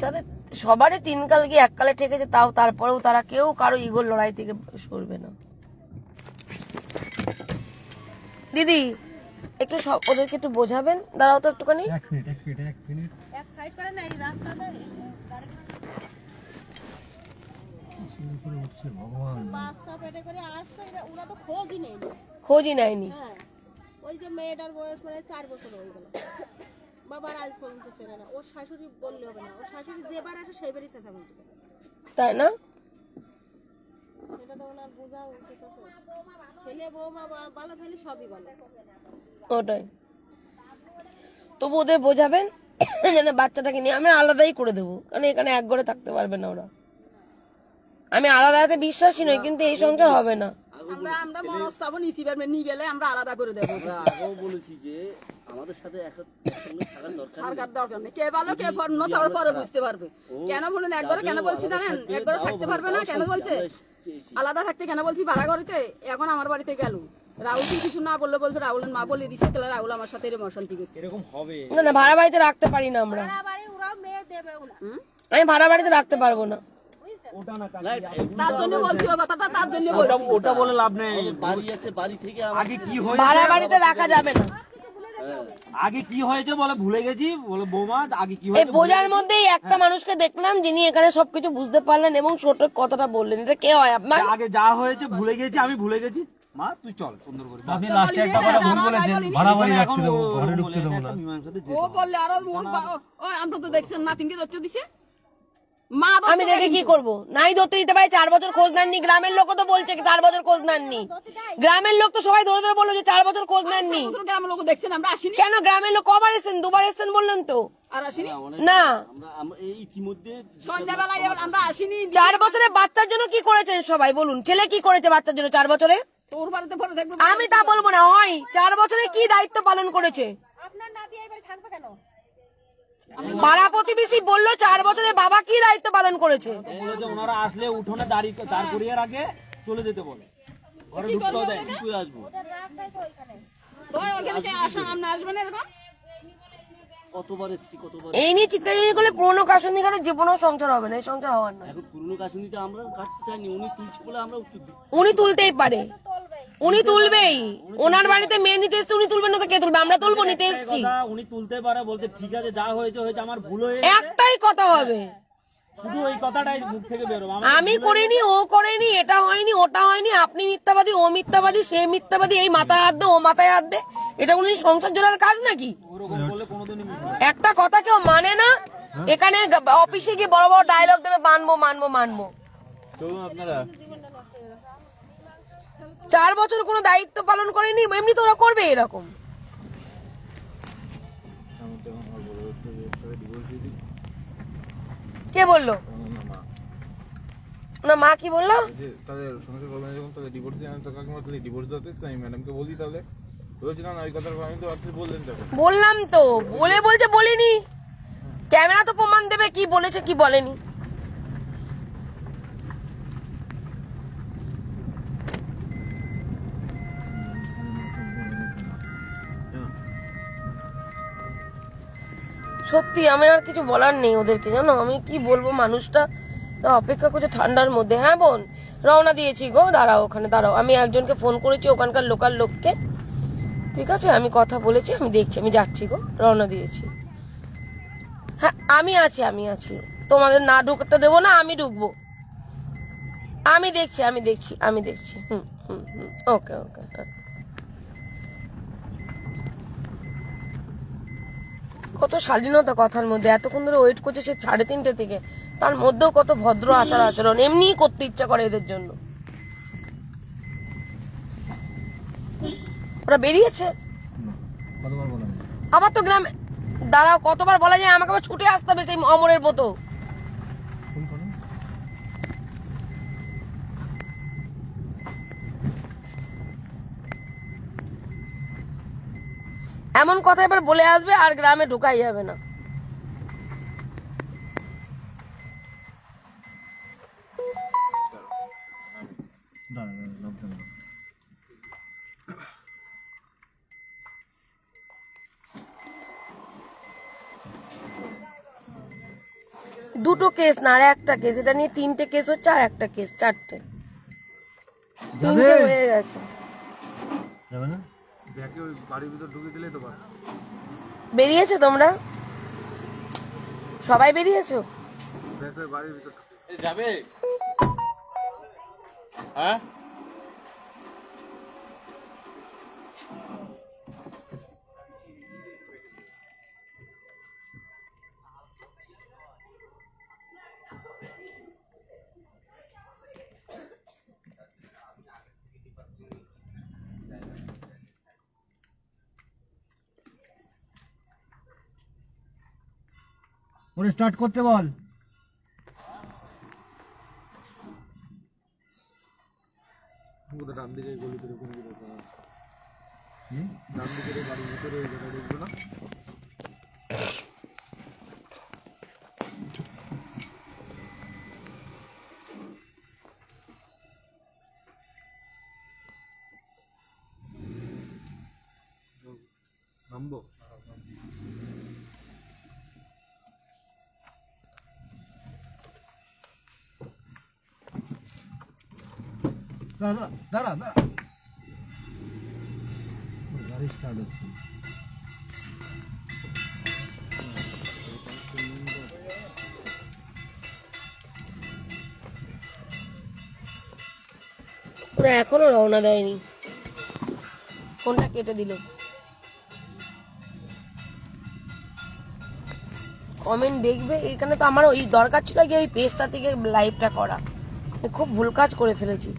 তাদের সবারই 3 কাল গিয়ে 1 কালে ঠেকেছে, তাও তারপরেও তারা কেউ কারো ইগোর লড়াই থেকে সরবে না। দিদি একটু ওদেরকে একটু বোঝাবেন, দাঁড়াও তো একটুখানি। এক মিনিট এক সাইড করে না, এই রাস্তাতে বাচ্চা পেটে করে আসছে, ওরা তো খোঁজই নেয়নি। হ্যাঁ, ওই যে মেয়েটার বয়স প্রায় 4 বছর হয়ে গেল, বাবার আজ পর্যন্ত চেনে না। ওর শাশুড়ি বললে হবে না, ওর শাশুড়ি যেবার আসে সেইবারই চেঁচা বলছে, তাই না? সেটা তো ওনার বোঝা উচিত আছে। ছেলে বৌমা ভালো থাকলে সবই ভালো। ওটাই, তবু ওদের বোঝাবেন যেন বাচ্চাটাকে নিয়ে আমি আলাদাই করে দেবো, কারণ এখানে এক ঘরে থাকতে পারবে না ওরা। আমি আলাদাতে বিশ্বাসী নই, কিন্তু এই সংসার হবে না। আমরা মনস্তাবন ইসিবার নিয়ে গেলে আমরা আলাদা করে দেবো। আমরা আগেও বলেছি যে আমাদের সাথে একসঙ্গে থাকার দরকার নেই। কে ভালো কে পণ্য তারপরে বুঝতে পারবে। কেন বলেন একবারে কেন বলছি জানেন? একবারে থাকতে পারবে না কেন বলছে? আলাদা থাকতে কেন বলছি? ভাড়া ঘরেতে এখন আমার বাড়িতে গেল, রাহুল কিছু না বললে বলবে রাহুলের মা বলে দিছে, তাহলে রাহুল আমার সাথে এরকম অশান্তি করছে। এরকম হবে না, না ভাড়া বাড়িতে রাখতে পারি না আমরা। আমি ভাড়া বাড়িতে রাখতে পারবো না। তার জন্য বলছি ওই কথাটা, তার জন্য বলছি। ওটা বলে লাভ নেই। বাড়ি আছে, বাড়ি থেকে আগে কি হয়েছে ভাড়া বাড়িতে রাখা যাবে না। আগে কি হয়েছে বলে ভুলে গেছি, বলে বৌমা আগে কি এই হয়েছে। বোঝার মধ্যেই একটা মানুষকে দেখলাম যিনি এখানে সবকিছু বুঝতে পারলেন এবং ছোট কথাটা বললেন। এটা কে হয় আপনার? আগে যা হয়েছে ভুলে গেছি, আমি ভুলে গেছি। মা তুই চল সুন্দর করে। আপনি লাস্টে একটা কথা ভুল বলেছেন, ভাড়া বাড়ি রাখতে দেবো, ঘরে ঢুকতে দেবো না। ও বললে আরো মন আমরা তো দেখছেন নাতিনকে ধরতে দিছে। আমি দেখে কি করবো? নাই ধরতে দিতে পারে। 4 বছর খোঁজ নেননি, গ্রামের লোক তো বলছে 4 বছর খোঁজ নেননি। গ্রামের লোক তো সবাই ধরে ধরে বললো যে 4 বছর খোঁজ নেননি। গ্রামের লোক দেখছেন আমরা আসিনি কেন? গ্রামের লোক কবার এসেছেন? 2বার এসেছেন বললেন তো। আর আসিনি না, আমরা এই ইতিমধ্যে সন্ধ্যাবেলায় আমরা আসিনি। 4 বছরে বাচ্চার জন্য কি করেছেন সবাই বলুন? ছেলে কি করেছে বাচ্চার জন্য 4 বছরে? তোর বাড়িতে পরে থাকবে। আমি তা বলবো না। হয় 4 বছরে কি দায়িত্ব পালন করেছে? আপনার নাতি এইবার থাকবে কেন? পাড়া প্রতিবেশী বললো 4 বছরে বাবা কি দায়িত্ব পালন করেছে? ওনারা আসলে উঠোনে দাঁড় করিয়ে আগে চলে যেতে বলে, ঘরে ঢুকতেও দেয়। কি করে আসবো? কতবার এসেছি, কতবার এই নিয়ে চিৎকার করলে পুরনো কাশুনি কারো জীবনেও সংসার হবে না। এই সংসার হওয়ার না। এখন পুরনো কাশুনিটা আমরা কাটতে চাইনি, উনি তুলছে বলে আমরা উত্তর দিই। উনি তুলতেই পারে, উনি তুলবেই। ওনার বাড়িতে মেয়ে নিতে এসছে, উনি তুলবেন না তো কে তুলবে? আমরা তুলবো, নিতে এসছি। উনি তুলতে পারে, বলতে ঠিক আছে যা হয়েছে হয়েছে, আমার ভুল হয়ে একটাই কথা হবে, শুধু ওই কথাটাই মুখ থেকে বেরোবে। আমি করিনি, ও করেনি, এটা হয়নি, ওটা হয়নি, আপনি মিথ্যাবাদী, ও মিথ্যাবাদী, সে মিথ্যাবাদী, এই মাথায় হাত দে, ও মাথায় হাত দে। এটা কোনদিন সংসার জোড়ার কাজ নাকি? একটা কথা কেউ মানে না। এখানে অফিসে গিয়ে বড় বড় ডায়লগ দেবে, মানবো মানবো মানবো। চলুন আপনারা। 4 বছর কোনো দায়িত্ব পালন করেনি, এমনি তো ওরা করবে এরকম। কে বললো? না মা কি বললো? তাদের সংসার করবেন যখন তাদের ডিভোর্স দিয়ে তো কাকিমা তাহলে ডিভোর্স দিতে আমি ম্যাডামকে বলি, তাহলে বলছিলাম না ওই কথার আমি তো আপনি বললেন তখন। বললাম তো, বলে বলছে বলিনি। ক্যামেরা তো প্রমাণ দেবে কি বলেছে কি বলেনি। সত্যি আমি আর কিছু বলার নেই ওদেরকে, জানো আমি কি বলবো। মানুষটা অপেক্ষা করছে ঠান্ডার মধ্যে। হ্যাঁ বোন, রওনা দিয়েছি গো, দাঁড়াও ওখানে দাঁড়াও। আমি একজনকে ফোন করেছি ওখানকার লোকাল লোককে, ঠিক আছে? আমি কথা বলেছি, আমি দেখছি, আমি যাচ্ছি গো, রওনা দিয়েছি। হ্যাঁ আমি আছি, আমি আছি। তোমাদের না ঢুকতে দেবো না, আমি ঢুকবো। আমি দেখছি, আমি দেখছি, আমি দেখছি। হুম হুম হুম, ওকে ওকে। কত শালীনতা কথার মধ্যে, এতক্ষণ ধরে ওয়েট করছে সে 3:30 থেকে, তার মধ্যেও কত ভদ্র আচার আচরণ। এমনি করতে ইচ্ছা করে এদের জন্য। ওরা বেরিয়েছে আবার তো গ্রামে। দাঁড়াও, কতবার বলা যায়? আমাকে আবার ছুটে আসতে হবে সেই অমরের মতো। এমন কথা এবার বলে আসবে আর গ্রামে ঢুকাই যাবে না। দুটো কেস না আর একটা কেস, এটা নিয়ে 3টে কেস হচ্ছে আর একটা কেস 4টে, 3টে হয়ে গেছে। বেরিয়েছো তোমরা সবাই? বেরিয়েছো? যাবে হ্যাঁ ওরে স্টার্ট করতে বল। ডান দিকে গলিতে ঢুকে ডান দিকে বাড়ির ভিতরে ঢুকবো না। নামবো দাঁড়া দাঁড়া দাঁড়া, গাড়ি স্টার্ট হচ্ছে। ওরা এখনো রওনা দেয়নি, ফোনটা কেটে দিল। কমেন্ট দেখবে, এখানে তো আমার ওই দরকার ছিল গিয়ে ওই পেজটা থেকে লাইভটা করা, খুব ভুল কাজ করে ফেলেছি।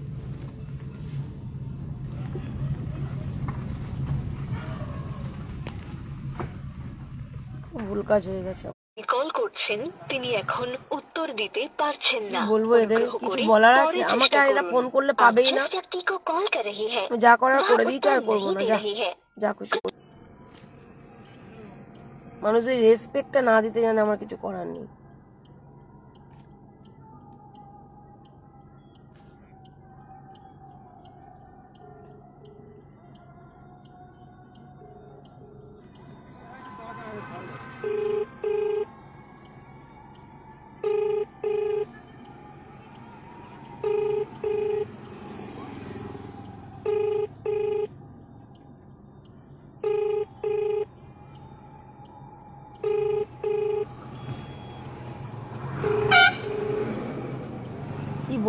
ভুল কাজ হয়ে গেছে। কল করছেন তিনি এখন উত্তর দিতে পারছেন না। বলবো এদের কিছু বলার আছে? আমাকে আর এরা ফোন করলে পাবেই না, যা করার করে দিয়েছে আর করবো না, যা খুশি। মানুষ এই রেসপেক্টটা না দিতে জানে, আমার কিছু করার নেই।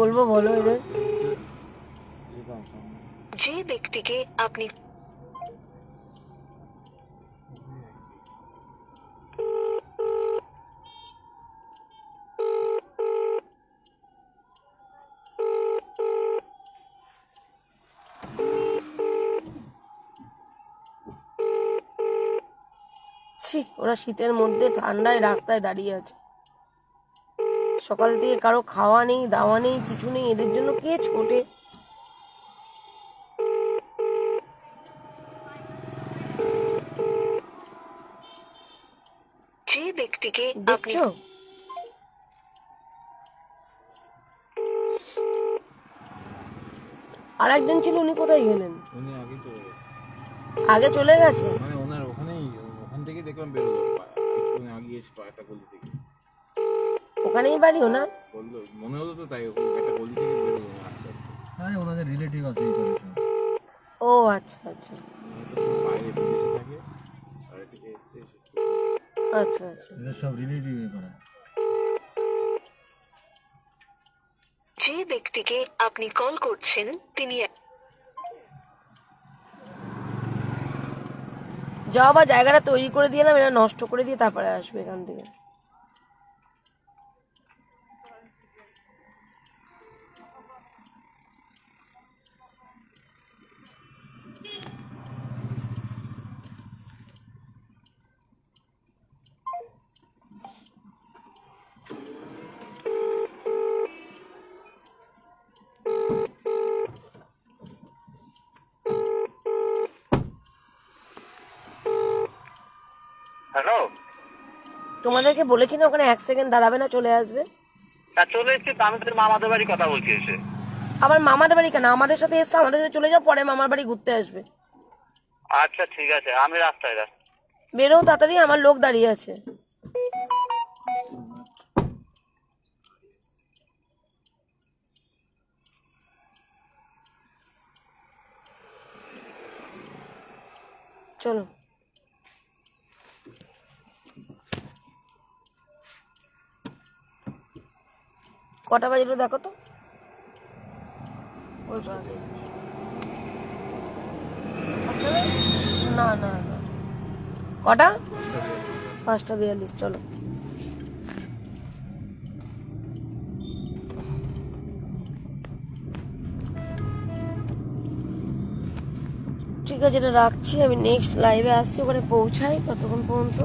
বলবো বলো এদের? যে ব্যক্তিকে আপনি ওরা শীতের মধ্যে ঠান্ডায় রাস্তায় দাঁড়িয়ে আছে, সকাল থেকে কারো খাওয়া নেই, দাওয়া নেই, কিছু নেই, এদের জন্য কে ছোটে? যে ব্যক্তিকে দেখছো? আর একজন ছিল, উনি কোথায় গেলেন? উনি আগে চলে গেছে, মানে ওনার ওখানেই, ওখান থেকে দেখলাম বেরোলো, একটু আগে এসে একটা গলি থেকে, ওখানেই বাড়ি ওনার, বললো মনে হলো তো, তাই একটা গলি থেকে বেরোলো। আরে ওনাদের রিলেটিভ আছে এই করে। ও আচ্ছা আচ্ছা, বাইরে পুলিশে থাকে আর এদিকে এসে আচ্ছা আচ্ছা, এদের সব রিলেটিভ এখানে। যে ব্যক্তিকে আপনি কল করছেন তিনি যাও বা জায়গাটা তৈরি করে দিয়ে না, এরা নষ্ট করে দিয়ে তারপরে আসবে এখান থেকে। হ্যালো, তোমাদেরকে বলেছি না ওখানে 1 সেকেন্ড দাঁড়াবে না, চলে আসবে। চলে এসছি, আমি তোর মামাদের বাড়ি কথা বলছি এসে। আবার মামাদের বাড়ি কেন, আমাদের সাথে এসছো, আমাদের সাথে চলে যাও, পরে মামার বাড়ি ঘুরতে আসবে। আচ্ছা ঠিক আছে, আমি রাস্তায় যাচ্ছি। বেরো তাড়াতাড়ি, আমার লোক দাঁড়িয়ে আছে। চলো কটা বাজলো দেখো তো। ওই বাস না না না, কটা? 5:42। চলো ঠিক আছে, এটা রাখছি, আমি নেক্সট লাইভে আসছি, ওখানে পৌঁছাই ততক্ষণ পর্যন্ত।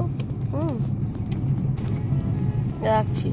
রাখছি।